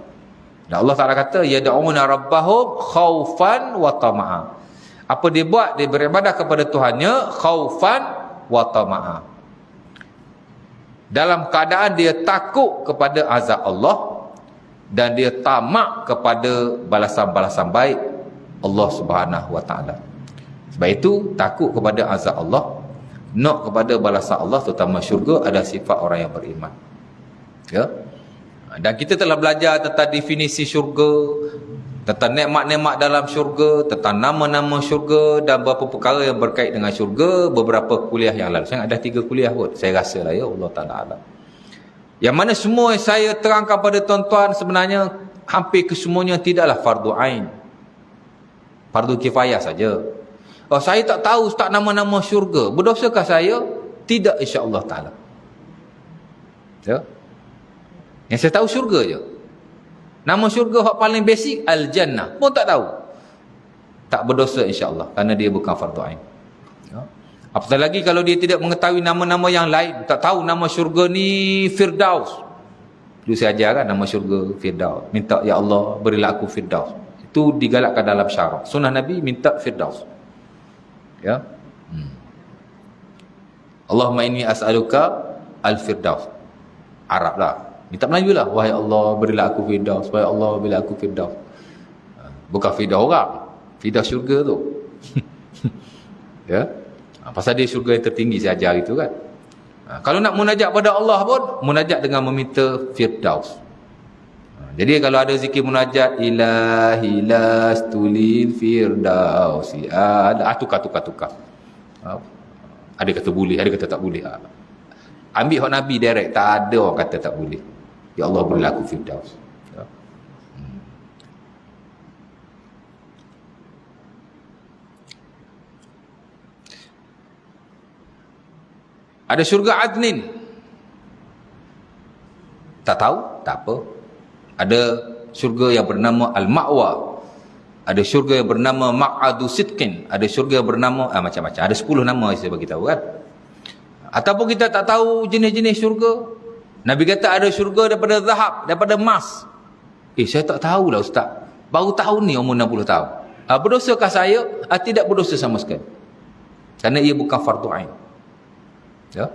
Dan Allah Ta'ala kata, yad'una rabbahum khaufan wa tama'a. Apa dia buat? Dia beribadah kepada Tuhannya khaufan wa tama'a, dalam keadaan dia takut kepada azab Allah dan dia tamak kepada balasan-balasan baik Allah Subhanahu wa Ta'ala. Sebab itu takut kepada azab Allah, nak kepada balasan Allah, terutama syurga, ada sifat orang yang beriman. Ya. Dan kita telah belajar tentang definisi syurga, tentang nikmat-nikmat dalam syurga, tentang nama-nama syurga dan beberapa perkara yang berkait dengan syurga beberapa kuliah yang lalu. Saya ada 3 kuliah kot, saya rasa lah ya, Allah Ta'ala alam. Yang mana semua yang saya terangkan pada tuan-tuan sebenarnya hampir kesemuanya tidaklah fardu ain, fardu kifayah saja. Oh, saya tak tahu ustaz nama-nama syurga, berdosakah saya? Tidak, insya-Allah Ta'ala. Ya. Yang saya tahu syurga je. Nama syurga yang paling basic Al-Jannah pun tak tahu. Tak berdosa insya-Allah, kerana dia bukan fardu ain. Ya. Apatah lagi kalau dia tidak mengetahui nama-nama yang lain, tak tahu nama syurga ni Firdaus. Dulu saya ajar kan nama syurga Firdaus. Minta, ya Allah berilah aku Firdaus. Itu digalakkan dalam syarak. Sunnah Nabi minta Firdaus. Ya. Allahumma inni as'aluka al-Firdaus. Arab lah. Minta Melayu lah. Wahai Allah berilah aku Firdaus. Wahai Allah berilah aku Firdaus. Bukan Firdaus orang. Firdaus syurga tu. Ya. Pasal dia syurga yang tertinggi saya ajar itu kan. Kalau nak munajat pada Allah pun, munajat dengan meminta Firdaus. Jadi kalau ada zikir munajat, ilahi lastulil firdausi, tukar. Ada kata boleh, ada kata tak boleh. Ambil hak Nabi direct, tak ada orang kata tak boleh. Ya Allah berilah aku Firdaus. Ya. Ada syurga Adnin. Tak tahu? Tak apa. Ada syurga yang bernama Al-Ma'wa. Ada syurga yang bernama Ma'adu Sidqin. Ada syurga yang bernama macam-macam. Ada 10 nama saya bagi tahu kan. Ataupun kita tak tahu jenis-jenis syurga. Nabi kata ada syurga daripada zahab, daripada emas. Saya tak tahulah ustaz. Baru tahun ni umur 60 tahun. Berdosakah saya? Tidak berdosa sama sekali. Kerana ia bukan fardu ain. Ya.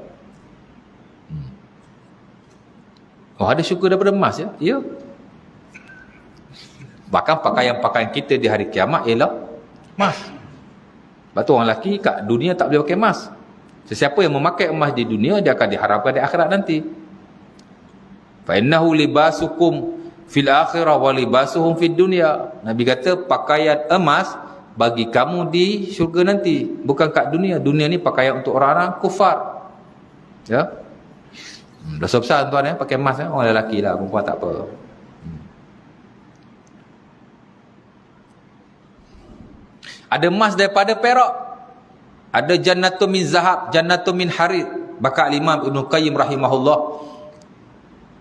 Oh, ada syurga daripada emas ya? Ya. Bahkan pakaian-pakaian kita di hari kiamat ialah emas. Sebab tu orang lelaki kat dunia tak boleh pakai emas. Sesiapa yang memakai emas di dunia, dia akan diharapkan di akhirat nanti. Fa innahu libasukum fil akhirah wa libasuhum fid dunya. Nabi kata pakaian emas bagi kamu di syurga nanti, bukan kat dunia. Dunia ni pakaian untuk orang-orang kufar. Ya. Dosa besar tuan ya, pakai emas ya. Orang lelaki lah, perempuan tak apa. Ada emas daripada perak. Ada jannatun min zahab, jannatun min harir. Bahkan Imam Ibn Qayyim rahimahullah,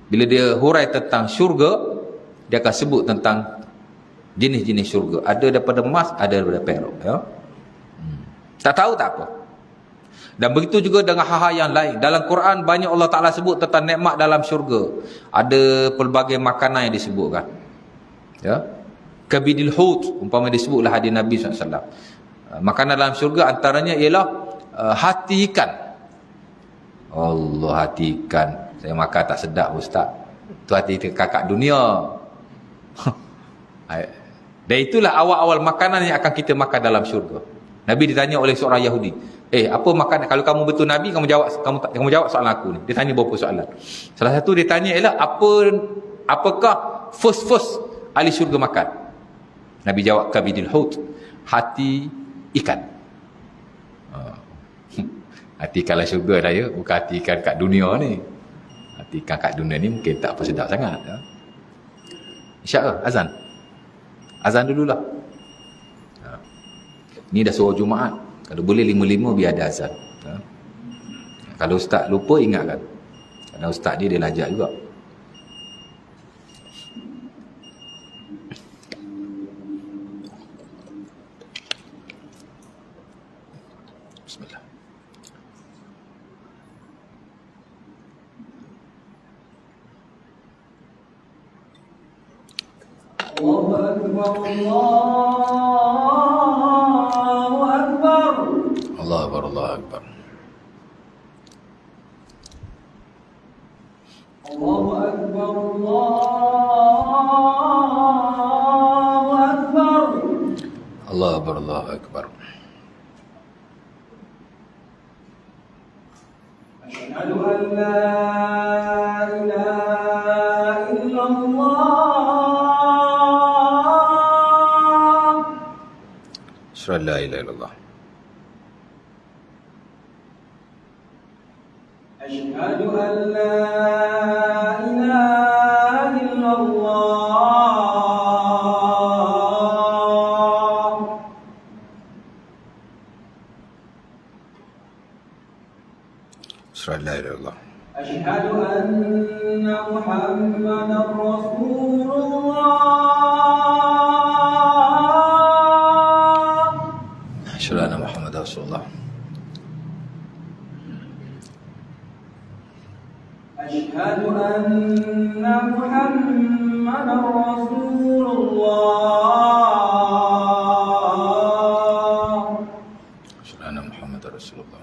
bila dia hurai tentang syurga, dia akan sebut tentang jenis-jenis syurga. Ada daripada emas, ada daripada perak. Ya? Tak tahu tak apa. Dan begitu juga dengan hal-hal yang lain. Dalam Quran banyak Allah Ta'ala sebut tentang nikmat dalam syurga. Ada pelbagai makanan yang disebutkan. Ya? kabidil hut, umpama disebutlah hadis Nabi SAW. Makanan dalam syurga antaranya ialah hati ikan. Allah, hati ikan. Saya makan tak sedap ustaz. Tu hati kakak dunia. Dan itulah awal-awal makanan yang akan kita makan dalam syurga. Nabi ditanya oleh seorang Yahudi, apa makanan, kalau kamu betul Nabi, kamu jawab soalan aku ni. Dia tanya beberapa soalan. Salah satu dia tanya ialah apakah first ahli syurga makan? Nabi jawab kabidil hut, hati ikan. Hati ikan dalam syurga dah ya, bukan hati ikan kat dunia ni. Hati ikan kat dunia ni mungkin tak apa sedap sangat ya. InsyaAllah azan dululah. Ni dah suruh Jumaat. Kalau boleh 5:05 biar ada azan. Kalau ustaz lupa, ingatkan. Kerana ustaz dia lajak juga. Bismillah. Allahu Akbar, Allahu Akbar, Allahu Akbar. Allahu Akbar, Allahu Akbar. Allahu Akbar, Allahu Akbar. Asyhadu an la ilaha illallah. Asyhadu an la ilaha illallah. Asyhadu an la ilaha illallah. Asyhadu an la ilaha illallah. Asyhadu anna Muhammadar Rasulullah. Asyhadu anna Muhammadar Rasulullah. Asyhadu anna Muhammadar Rasulullah. Asyhadu anna Muhammadar Rasulullah.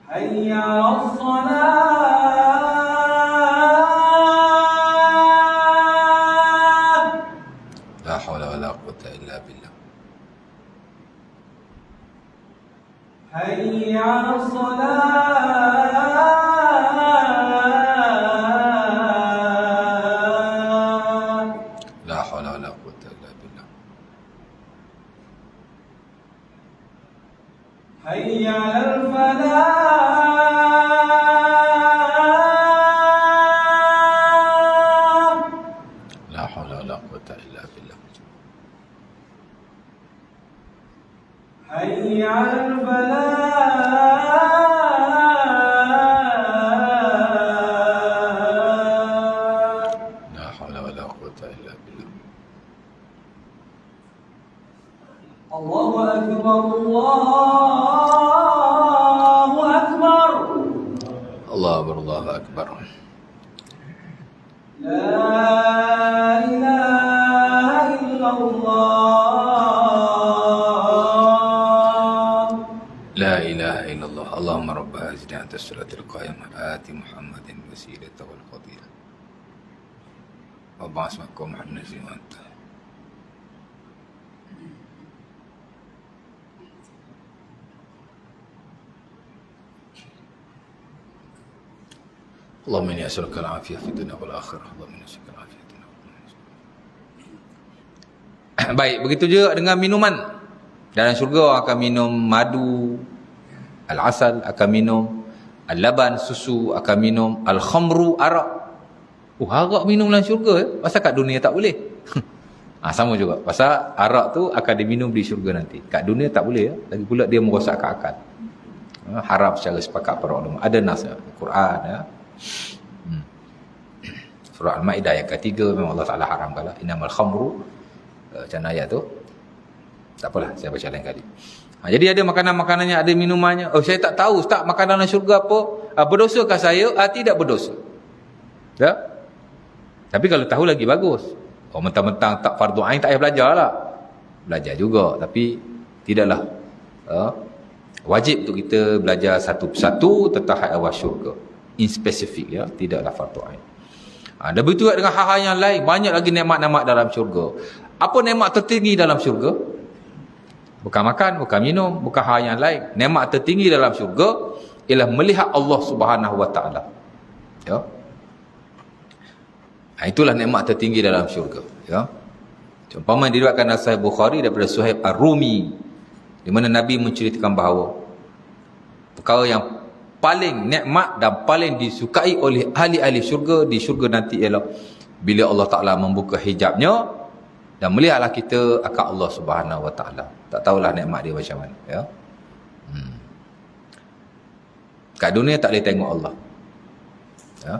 Hayya 'alas salah. La haula wala quwwata illa billah. Hayya 'alas salah. La haula wala quwwata illa billah. Hayya 'alal falah. La haula wala quwwata illa billah. Hayya 'alal falah. La haula wala quwwata illa billah. Allahu Akbar, Allahu Akbar. Allahu Akbar, Allahu Akbar. La ilaha illallah. La ilaha illallah. Allahumma rabb hadhihi as-salatil qa'imah ati Muhammadin wasilata wal fadilah. Wa ba'ath maqam an-nazi wa anta. Allahumma inni as'aluka al-'afiyah fid dunya wal akhirah. Allahumma inni as'aluka al-'afiyah fid dunya wal akhirah. Baik, begitu juga dengan minuman. Dalam syurga akan minum madu, al-asal, akan minum al-laban, susu, akan minum al-khamru, arak. Arak minum dalam syurga pasal kat dunia tak boleh. Sama juga. Pasal arak tu akan diminum di syurga nanti. Kat dunia tak boleh ya. Lagi pula dia merosakkan akal. Haram secara sepakat para ulama. Ada nas Quran ya. Surah Al-Ma'idah ayat ketiga memang Allah Ta'ala haramkanlah innamal khamru. Macam ayat tu tak apalah, saya baca lain kali. Jadi ada makanan-makanannya, ada minumannya. Saya tak tahu Ustaz, makanan dalam syurga apa? Berdosakah saya? Tidak berdosa. Ya? Tapi kalau tahu lagi bagus. Oh, mentang-mentang tak fardu ain tak payah belajar lah. Belajar juga, tapi tidaklah wajib untuk kita belajar satu persatu tentang hak awal syurga. In spesifik, ya, tidaklah fardu ain. Dan begitu dengan hal-hal yang lain, banyak lagi nikmat-nikmat dalam syurga. Apa nikmat tertinggi dalam syurga? Bukan makan, bukan minum, bukan hal yang lain. Nikmat tertinggi dalam syurga ialah melihat Allah Subhanahu Wa Taala. Ya. Itulah nikmat tertinggi dalam syurga, ya. Umpama diriwayatkan dalam Sahih Bukhari daripada Suhaib Ar-Rumi, di mana Nabi menceritakan bahawa perkara yang paling nikmat dan paling disukai oleh ahli-ahli syurga di syurga nanti ialah bila Allah Ta'ala membuka hijabnya dan melihatlah kita akan Allah Subhanahu Wa Ta'ala. Tak tahulah nikmat dia macam mana, ya. Kat dunia tak boleh tengok Allah, ya.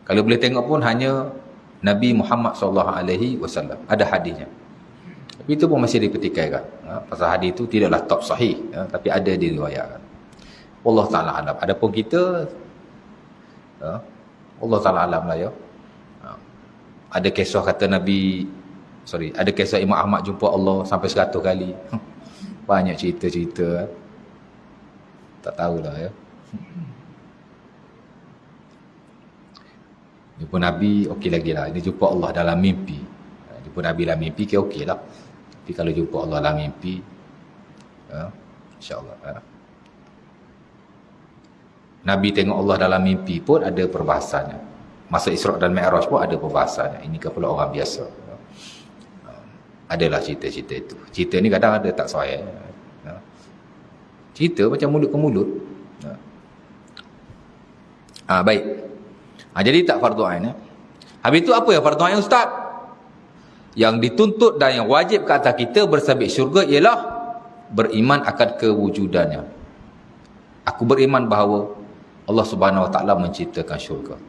Kalau boleh tengok pun hanya Nabi Muhammad SAW. Ada hadisnya. Tapi itu pun masih dipertikaikan. Pasal hadis itu tidaklah top sahih, ya, tapi ada diriwayatkan. Allah Ta'ala alam. Adapun kita, Allah Ta'ala alam lah, ya. Ada kisah kata ada kisah Imam Ahmad jumpa Allah sampai 100 kali. Banyak cerita-cerita. Tak tahulah, ya. Jumpa Nabi, okey lagi lah. Ini jumpa Allah dalam mimpi. Jumpa Nabi dalam mimpi, okey lah. Tapi kalau jumpa Allah dalam mimpi, insyaAllah. Nabi tengok Allah dalam mimpi pun ada perbahasannya. Masa Isra' dan Mi'raj pun ada perbahasannya. Ini kepala orang biasa. Adalah cerita-cerita itu. Cerita ni kadang ada tak sesuai. Cerita macam mulut ke mulut. Baik. Jadi tak fardu ain, ya. Habis itu apa yang fardu ain, ustaz? Yang dituntut dan yang wajib ke atas kita bersabit syurga ialah beriman akan kewujudannya. Aku beriman bahawa Allah Subhanahu Wa Taala menciptakan syurga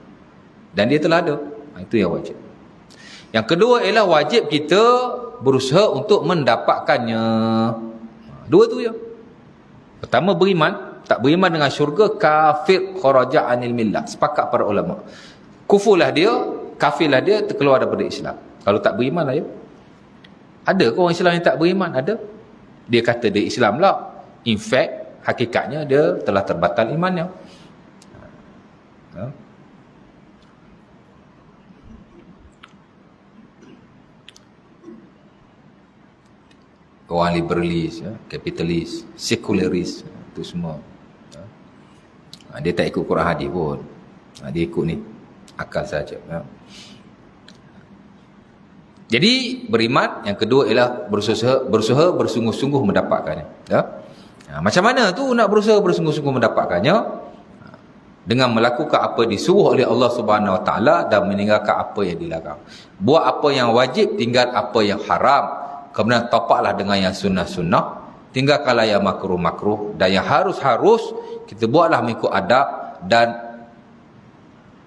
dan dia telah ada. Itu yang wajib. Yang kedua ialah wajib kita berusaha untuk mendapatkannya. Dua tu je. Pertama beriman. Tak beriman dengan syurga, kafir, kharaja anil millah. Sepakat para ulama. Kufurlah dia, kafirlah dia, terkeluar daripada Islam. Kalau tak beriman lah, ya. Ada ke orang Islam yang tak beriman? Ada. Dia kata dia Islam lah. In fact, hakikatnya dia telah terbatal imannya. Orang liberalis, ya, kapitalis, sekularis, itu semua. Dia tak ikut Quran hadis pun. Dia ikut ni akal saja, ya. Jadi beriman, yang kedua ialah berusaha bersungguh-sungguh mendapatkannya, ya. Macam mana tu nak berusaha bersungguh-sungguh mendapatkannya? Dengan melakukan apa disuruh oleh Allah Subhanahu Wa Taala dan meninggalkan apa yang dilarang. Buat apa yang wajib, tinggal apa yang haram. Kemudian topaklah dengan yang sunnah-sunnah, tinggalkanlah yang makruh-makruh, dan yang harus-harus kita buatlah mengikut adab dan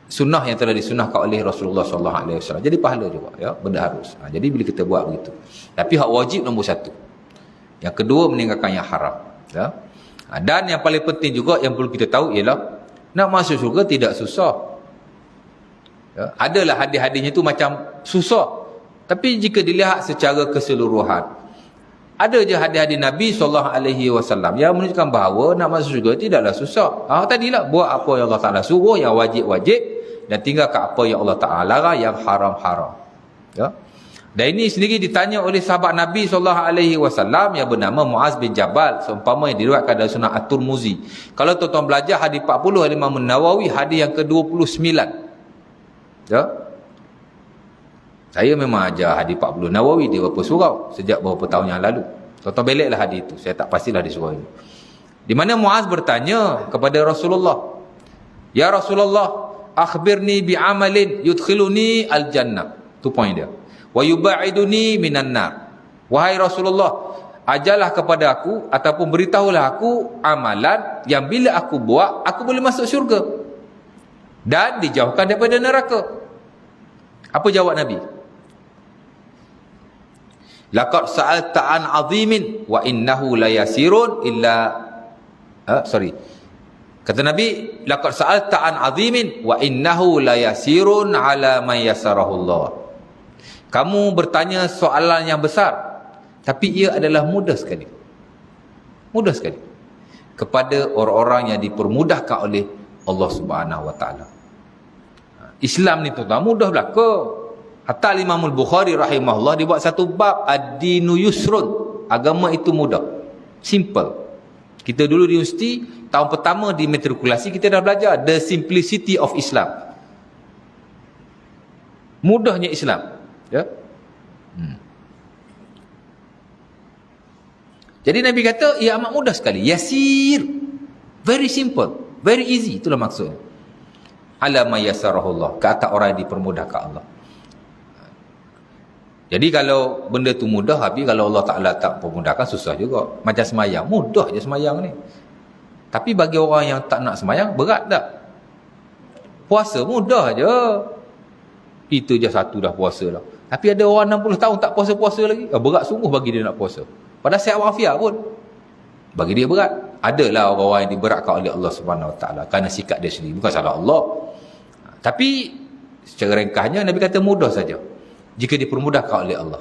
sunnah yang telah disunnahkan oleh Rasulullah SAW. Jadi pahala juga, ya, benda harus. Jadi bila kita buat begitu. Tapi hak wajib nombor satu. Yang kedua meninggalkan yang haram, ya. Dan yang paling penting juga yang perlu kita tahu ialah nak masuk syurga tidak susah, ya. Adalah hadis-hadisnya tu macam susah, tapi jika dilihat secara keseluruhan, ada je hadis-hadis Nabi SAW yang menunjukkan bahawa nak masuk syurga tidaklah susah. Tadilah buat apa yang Allah Ta'ala suruh, yang wajib-wajib, dan tinggalkan apa yang Allah Ta'ala larang, yang haram-haram, ya. Dan ini sendiri ditanya oleh sahabat Nabi SAW yang bernama Muaz bin Jabal, seumpama yang diriwayatkan dalam Sunan At-Tirmizi. Kalau tuan-tuan belajar hadis 40 Imam Nawawi, hadis yang ke-29, ya. Saya memang ajar hadis 40 Nawawi di beberapa surau sejak beberapa tahun yang lalu. Tuan-tuan beliklah hadis itu. Saya tak pastilah di surau ini. Di mana Muaz bertanya kepada Rasulullah, "Ya Rasulullah, akhbirni bi'amalin yudkhiluni al-jannah." Tu poin dia. "Wa yuba'iduni minan nar." Wahai Rasulullah, ajarlah kepada aku ataupun beritahulah aku amalan yang bila aku buat aku boleh masuk syurga dan dijauhkan daripada neraka. Apa jawab Nabi? "Laqad sa'alta an 'azimin wa innahu la yasirun illa Kata Nabi, laqad sa'alta an 'azimin wa innahu la yasirun 'ala man yasarahu Allah. Kamu bertanya soalan yang besar, tapi ia adalah mudah sekali. Mudah sekali kepada orang-orang yang dipermudahkan oleh Allah Subhanahu wa taala. Islam ni tuan-tuan mudah belaka. Hatta Imam Al-Bukhari rahimahullah dia buat satu bab ad-dinu yusrun. Agama itu mudah. Simple. Kita dulu di universiti tahun pertama di matrikulasi kita dah belajar the simplicity of Islam. Mudahnya Islam, ya. Jadi Nabi kata ia amat mudah sekali, yasir, very simple, very easy, itulah maksudnya. Ala ma yasarahullah, ke atas orang yang dipermudahkan Allah. Jadi kalau benda tu mudah, habis kalau Allah Ta'ala tak permudahkan, susah juga. Macam semayang, mudah je semayang ni. Tapi bagi orang yang tak nak semayang, berat tak? Puasa mudah je. Itu je satu dah puasa lah. Tapi ada orang 60 tahun tak puasa-puasa lagi. Berat sungguh bagi dia nak puasa. Padahal sihat walafiat pun. Bagi dia berat. Adalah orang-orang yang diberatkan oleh Allah Subhanahu Wa Taala kerana sikap dia sendiri. Bukan salah Allah. Tapi secara ringkasnya Nabi kata mudah saja. Jika dipermudahkan oleh Allah.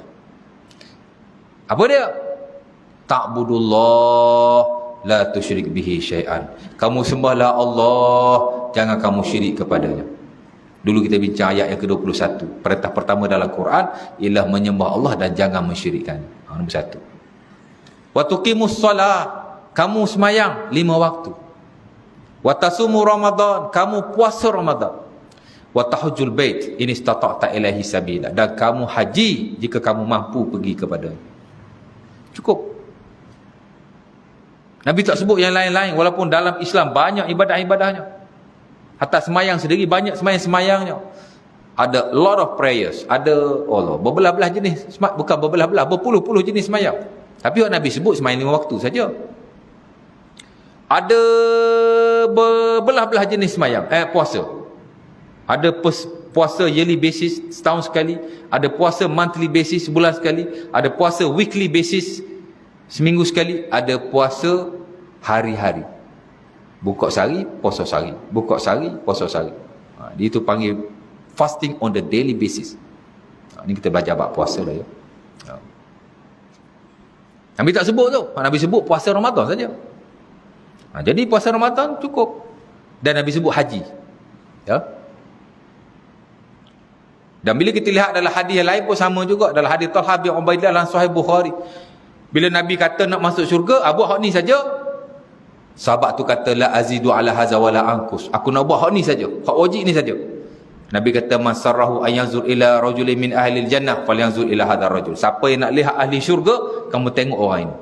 Apa dia? Ta'budullah la tusyrik bihi syai'an. Kamu sembahlah Allah, jangan kamu syirik kepadanya. Dulu kita bincang ayat yang ke-21. Perintah pertama dalam Quran ialah menyembah Allah dan jangan mensyirikkannya. Nombor 1. Wa tuqimus solah, kamu semayang 5 waktu. Wa tasumu Ramadan, kamu puasa Ramadan. Wa tahujjul bait in istata'ta ilaihi sabila, dan kamu haji jika kamu mampu pergi kepadanya. Cukup. Nabi tak sebut yang lain-lain, walaupun dalam Islam banyak ibadah-ibadahnya. Hatta semayang sendiri banyak semayang-semayangnya. Ada lot of prayers, ada berbelah-belah jenis, bukan berbelah-belah, berpuluh-puluh jenis semayang. Tapi yang Nabi sebut semayang 5 waktu saja. Ada berbelah-belah jenis semayang, puasa. Ada puasa yearly basis setahun sekali, ada puasa monthly basis sebulan sekali, ada puasa weekly basis seminggu sekali, ada puasa hari-hari. Buka sehari, puasa sehari. Buka sehari, puasa sehari. Dia itu panggil fasting on the daily basis. Ini kita belajar bab puasa dah ya. Nabi tak sebut tu. Nabi sebut puasa Ramadan saja. Jadi puasa Ramadan cukup. Dan Nabi sebut haji. Ya. Dan bila kita lihat dalam hadis yang lain pun sama juga. Dalam hadis Talha bin Ubaidillah dalam Sahih Bukhari. Bila Nabi kata nak masuk syurga, buat hak ni saja. Sahabat tu kata la azidu ala haza wala ankus. Aku nak buat hak ni saja. Hak wajib ni saja. Nabi kata man sarrahu an yanzur ila rajulin min ahli jannah falyanzur ila hadzal rajul. Siapa yang nak lihat ahli syurga, kamu tengok orang ini.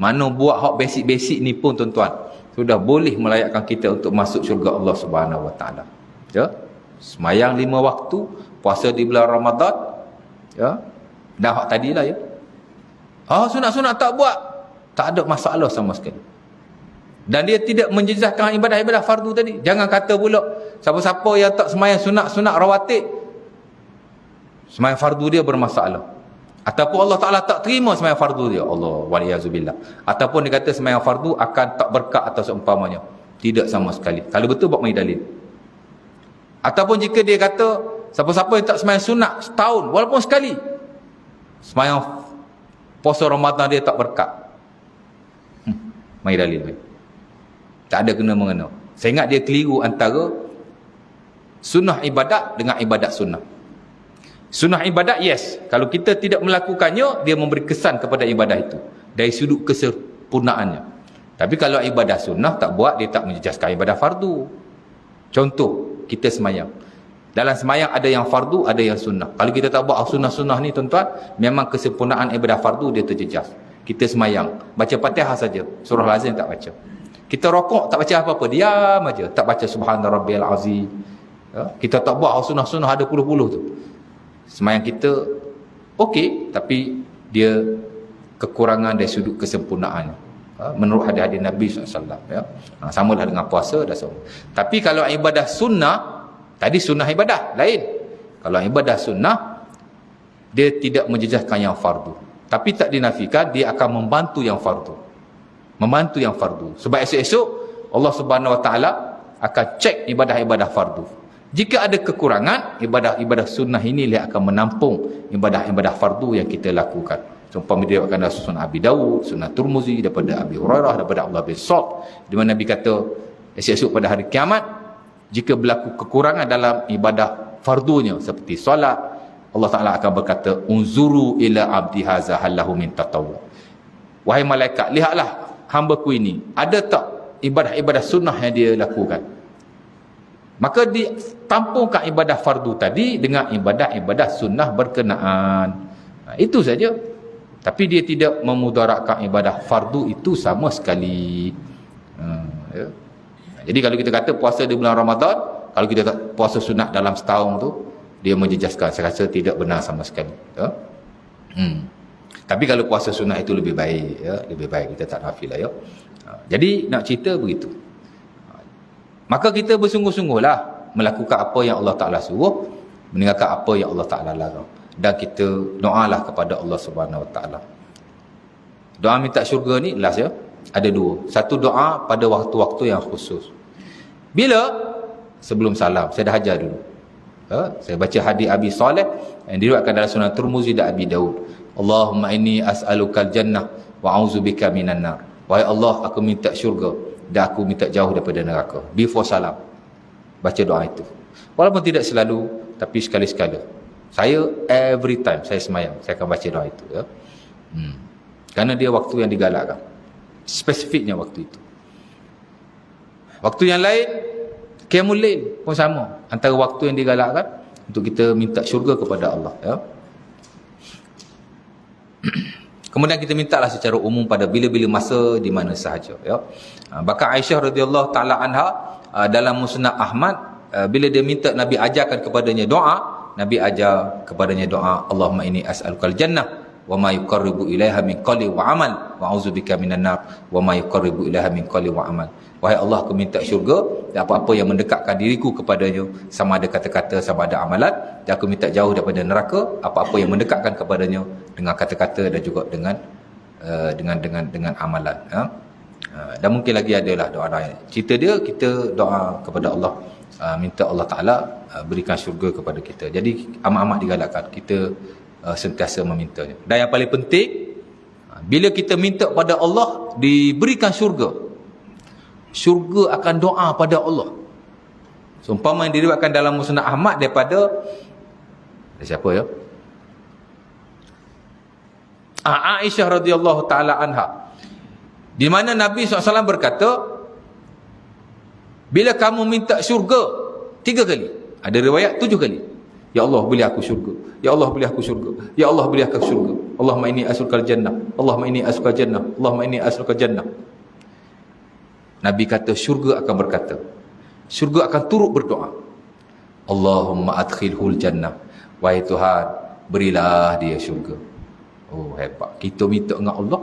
Mana buat hak basic-basic ni pun tuan-tuan, sudah boleh melayakkan kita untuk masuk syurga Allah Subhanahu Wa Taala. Ya. Semayang 5 waktu, puasa di bulan Ramadan, ya. Dah hak tadilah ya. Sunat-sunat tak buat, tak ada masalah sama sekali. Dan dia tidak menjejaskan ibadah-ibadah fardu tadi. Jangan kata pula siapa-siapa yang tak semayang sunat-sunat rawatib, semayang fardu dia bermasalah. Ataupun Allah Ta'ala tak terima semayang fardu dia. Allah waliyazubillah. Ataupun dia kata semayang fardu akan tak berkat atau seumpamanya. Tidak sama sekali. Kalau betul buat main dalil. Ataupun jika dia kata siapa-siapa yang tak semayang sunat setahun, walaupun sekali, semayang puasa Ramadan dia tak berkat. Main dalil. Tak ada kena-mengena. Saya ingat dia keliru antara sunnah ibadat dengan ibadat sunnah. Sunnah ibadat, yes. Kalau kita tidak melakukannya, dia memberi kesan kepada ibadah itu. Dari sudut kesempurnaannya. Tapi kalau ibadah sunnah tak buat, dia tak menjejaskan ibadah fardu. Contoh, kita semayang. Dalam semayang ada yang fardu, ada yang sunnah. Kalau kita tak buat sunnah-sunnah ni tuan-tuan, memang kesempurnaan ibadah fardu dia terjejas. Kita semayang, baca Fatihah saja, surah lazim tak baca. Kita rokok tak baca apa-apa, diam aja, tak baca subhana rabbiyal azim. Ya? Kita tak buat sunnah-sunnah ada puluh-puluh tu. Semayang kita okey, tapi dia kekurangan dari sudut kesempurnaannya. Menurut hadis-hadis Nabi SAW, ya. Samalah dengan puasa dah sama. Tapi kalau ibadah sunnah, tadi sunnah ibadah lain. Kalau ibadah sunnah, dia tidak menjejaskan yang fardu. Tapi tak dinafikan dia akan membantu yang fardu. Membantu yang fardu. Sebab esok-esok Allah Subhanahu Wa Taala akan cek ibadah-ibadah fardu. Jika ada kekurangan, ibadah-ibadah sunnah ini dia akan menampung ibadah-ibadah fardu yang kita lakukan. Contohnya dia akan ada sunnah Abi Dawud, sunnah Turmuzi, daripada Abi Hurairah, daripada Abdullah bin Sa'd, di mana Nabi kata esok pada hari kiamat, jika berlaku kekurangan dalam ibadah fardunya seperti solat, Allah Ta'ala akan berkata, unzuru ila abdi haza hallahu min tatawwu. Wahai malaikat, lihatlah hamba-ku ini, ada tak ibadah-ibadah sunnah yang dia lakukan? Maka ditampungkan ibadah fardu tadi dengan ibadah-ibadah sunnah berkenaan. Itu saja. Tapi dia tidak memudaratkan ibadah fardu itu sama sekali. Ya. Jadi kalau kita kata puasa di bulan Ramadan, kalau kita tak puasa sunat dalam setahun tu, dia menjejaskan. Saya rasa tidak benar sama sekali. Ya. Tapi kalau puasa sunat itu lebih baik, ya, lebih baik, kita tak nafilah, ya. Jadi nak cerita begitu. Maka kita bersungguh-sungguhlah melakukan apa yang Allah Ta'ala suruh, meninggalkan apa yang Allah Ta'ala larang. Dan kita doalah kepada Allah Subhanahu Wa Ta'ala. Doa minta syurga ni last, ya, ada dua. Satu doa pada waktu-waktu yang khusus. Bila? Sebelum salam. Saya dah ajar dulu. Saya baca hadis Abi Saleh yang diriwayatkan dalam Sunan Tirmizi dan Abi Daud. Allahumma inni as'alukal jannah wa a'udzubika minan nar. Wahai Allah, aku minta syurga dan aku minta jauh daripada neraka. Before salam, baca doa itu. Walaupun tidak selalu, tapi sekali-sekala. Saya every time saya semayang, saya akan baca doa itu, ya. Kerana dia waktu yang digalakkan. Spesifiknya waktu itu. Waktu yang lain, qiyamul lail pun sama. Antara waktu yang digalakkan untuk kita minta syurga kepada Allah, ya. Kemudian kita mintalah secara umum pada bila-bila masa di mana sahaja, ya. Bahkan Aisyah radhiyallahu taala anha dalam Musnad Ahmad, bila dia minta Nabi ajarkan kepadanya doa, Nabi ajar kepadanya doa, Allahumma inni as'alukal jannah wa ma yuqarribu ilaiha min qawli wa amal wa a'udzubika minan nar wa ma yuqarribu ilaiha min qawli wa amal. Wahai Allah, aku minta syurga dan apa-apa yang mendekatkan diriku kepadanya, sama ada kata-kata, sama ada amalan, dan aku minta jauh daripada neraka apa-apa yang mendekatkan kepadanya dengan kata-kata dan juga dengan amalan, ya. Dan mungkin lagi adalah doa-doa. Cerita dia, kita doa kepada Allah, minta Allah Ta'ala berikan syurga kepada kita. Jadi amat-amat digalakkan kita sentiasa memintanya. Dan yang paling penting, bila kita minta pada Allah diberikan syurga, syurga akan doa pada Allah. Seumpama yang diriwayatkan dalam Musnad Ahmad daripada siapa, ya? Aisyah radhiyallahu taala anha, di mana Nabi SAW berkata, bila kamu minta syurga 3 kali, ada riwayat 7 kali, ya Allah beri aku syurga, ya Allah beri aku syurga, ya Allah beri aku syurga, Allahumma inni as'alukal jannah, Allahumma inni as'alukal jannah, Allahumma inni as'alukal jannah. Nabi kata syurga akan berkata, syurga akan turut berdoa, Allahumma adkhilhul jannah, wahai Tuhan, berilah dia syurga. Oh, hebat. Kita minta dengan Allah,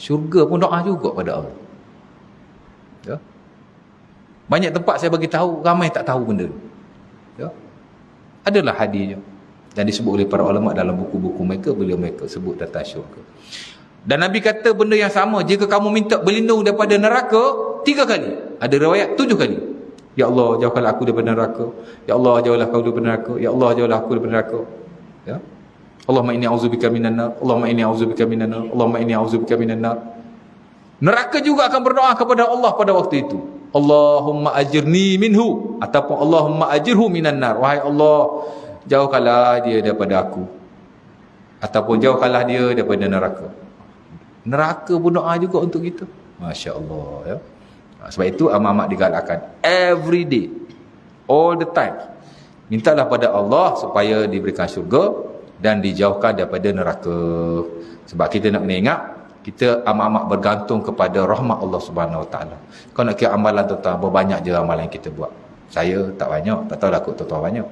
syurga pun doa juga pada Allah, ya. Banyak tempat saya bagi tahu, ramai tak tahu benda ni, ya. Adalah hadisnya dan disebut oleh para ulama dalam buku-buku mereka bila mereka sebut tentang syurga. Dan Nabi kata benda yang sama, jika kamu minta berlindung daripada neraka 3 kali, ada riwayat 7 kali. Ya Allah, jauhkanlah aku daripada neraka. Ya Allah, jauhlah aku daripada neraka. Ya Allah, jauhlah aku daripada neraka. Ya. Allahumma inni a'udzubika minan nar. Allahumma inni a'udzubika minan nar. Allahumma inni a'udzubika minan nar. Neraka juga akan berdoa kepada Allah pada waktu itu. Allahumma ajirni minhu, ataupun Allahumma ajirhu minan nar. Wahai Allah, jauhkanlah dia daripada aku, ataupun jauhkanlah dia daripada neraka. Neraka pun doa juga untuk kita. Masya Allah, ya. Sebab itu amat-amat digalakkan every day, all the time, mintalah pada Allah supaya diberikan syurga dan dijauhkan daripada neraka. Sebab kita nak kena ingat, kita amat-amat bergantung kepada rahmat Allah Subhanahu Wa Taala. Kau nak kira amalan tuan-tuan, berapa banyak je amalan yang kita buat? Saya tak banyak, tak tahulah kot tuan-tuan banyak.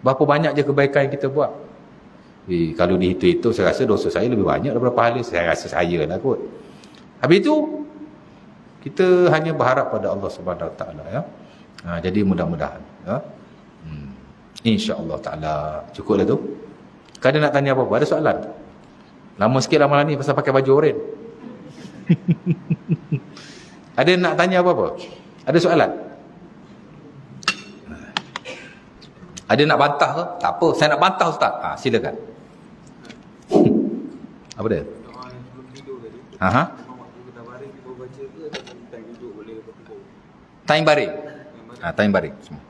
Berapa banyak je kebaikan yang kita buat? Kalau dihitung-hitung, saya rasa dosa saya lebih banyak daripada pahala. Saya rasa saya lah kot. Habis itu, kita hanya berharap pada Allah Subhanahu Wa Taala, ya. Jadi mudah-mudahan, ya. InsyaAllah Ta'ala. Cukuplah tu. Kau ada nak tanya apa-apa? Ada soalan? Lama sikit amalan ni pasal pakai baju oranye. Ada nak tanya apa-apa? Ada soalan? Ada nak bantah ke? Tak apa, saya nak bantah Ustaz. Silakan. Apa dia? Doa yang sebelum tidur tadi. Ha. Memang waktu kita baring kita baca ke atau time duduk boleh bertidur? Time baring. Time baring semua.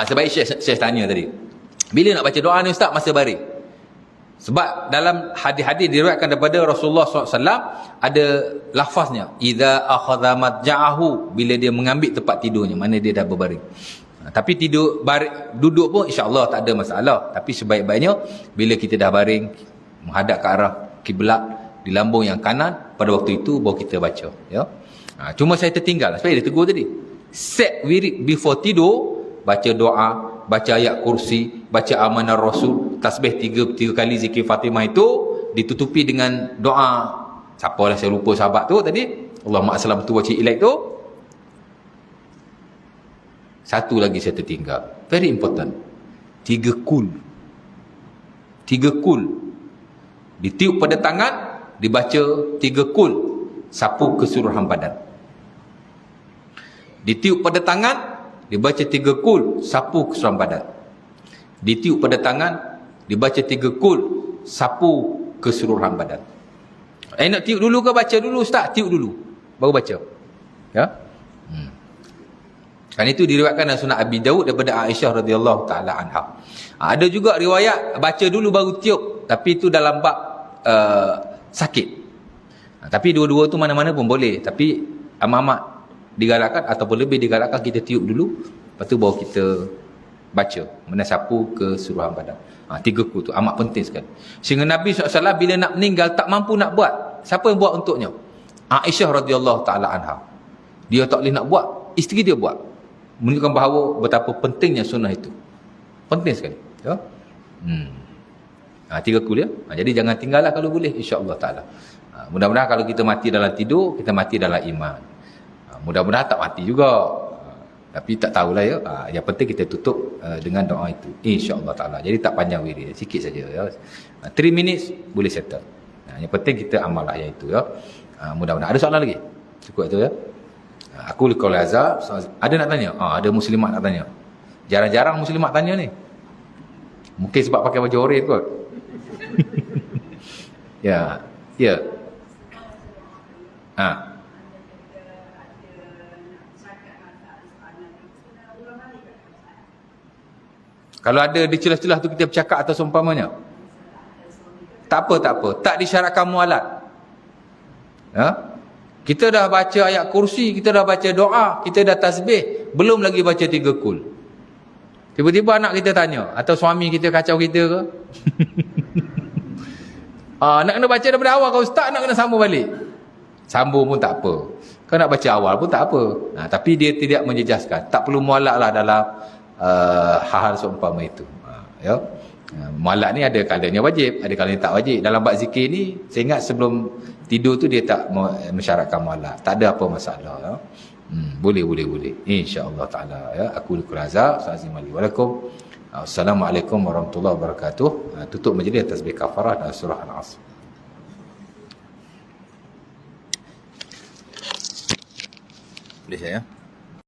Sebaik Syekh tanya tadi. Bila nak baca doa ni Ustaz? Masa baring. Sebab dalam hadis-hadis diriwayatkan daripada Rasulullah SAW ada lafaznya, idza akhadha madja'ahu, bila dia mengambil tempat tidurnya, mana dia dah berbaring. Tapi tidur duduk pun insya-Allah tak ada masalah. Tapi sebaik-baiknya bila kita dah baring menghadap ke arah kiblat di lambung yang kanan, pada waktu itu baru kita baca, ya. Cuma saya tertinggal sebab dia tegur tadi. Set wirid before tidur, baca doa, baca ayat kursi, baca amanah Rasul, tasbih 3 kali zikir Fatimah itu ditutupi dengan doa. Siapalah saya lupa sahabat tu tadi. Allahumma assalam tu wajhi ilaik tu. Satu lagi saya tertinggal. Very important. 3 kul. 3 kul. Ditiup pada tangan, dibaca 3 kul. Sapu keseluruhan badan. Ditiup pada tangan, dibaca 3 kul, sapu keseluruhan badan. Ditiup pada tangan, dibaca 3 kul, sapu keseluruhan badan. Nak tiup dulu ke baca dulu Ustaz? Tiup dulu, baru baca. Ya? Kan itu diriwayatkan dalam Sunan Abi Daud daripada Aisyah radhiyallahu taala anha. Ada juga riwayat baca dulu baru tiup, tapi itu dalam bab sakit. Tapi dua-dua tu mana-mana pun boleh, tapi amat-amat digalakkan ataupun lebih digalakkan kita tiup dulu, lepas tu baru kita baca, menasapu ke seluruhan badan. 3 kul tu amat penting sekali. Sehingga Nabi SAW bila nak meninggal tak mampu nak buat, siapa yang buat untuknya? Aisyah radhiyallahu taala anha. Dia tak boleh nak buat, isteri dia buat. Menunjukkan bahawa betapa pentingnya sunnah itu. Penting sekali, ya. 3 kul, ya. Jadi jangan tinggallah kalau boleh, insya-Allah taala. Mudah-mudahan kalau kita mati dalam tidur, kita mati dalam iman. Mudah-mudahan tak mati juga. Tapi tak tahulah, ya. Yang penting kita tutup dengan doa itu, insya-Allah taala. Jadi tak panjang wirid, sikit saja, ya. 3 minutes boleh settle. Yang penting kita amal lah yang itu, ya. Mudah-mudahan. Ada soalan lagi? Cukup itu, ya. Aku liqaul azab. Ada nak tanya? Ada muslimat nak tanya. Jarang-jarang muslimat tanya ni. Mungkin sebab pakai baju oren kot. Ya. Ya. Kalau ada di celah-celah tu kita bercakap atau seumpamanya. Tak apa. Tak disyaratkan mualat. Ya? Kita dah baca ayat kursi, kita dah baca doa, kita dah tasbih, belum lagi baca 3 kul. Tiba-tiba anak kita tanya, atau suami kita kacau kita ke? Nak kena baca daripada awal kau Ustaz, nak kena sambung balik. Sambung pun tak apa. Kau nak baca awal pun tak apa. Tapi dia tidak menjejaskan. Tak perlu mualat lah dalam hal-hal seumpama itu. Ya. Mualat ni ada kalanya wajib, ada kalanya tak wajib. Dalam bab zikir ni, saya ingat sebelum tidur tu dia tak mensyaratkan mualat. Tak ada apa masalah, ya. Boleh. InsyaAllah ta'ala, ya. Aku liqaul azab. Assalamualaikum warahmatullahi wabarakatuh. Tutup majlis tasbih kafarah dan surah Al-Asr. Boleh saya, ya.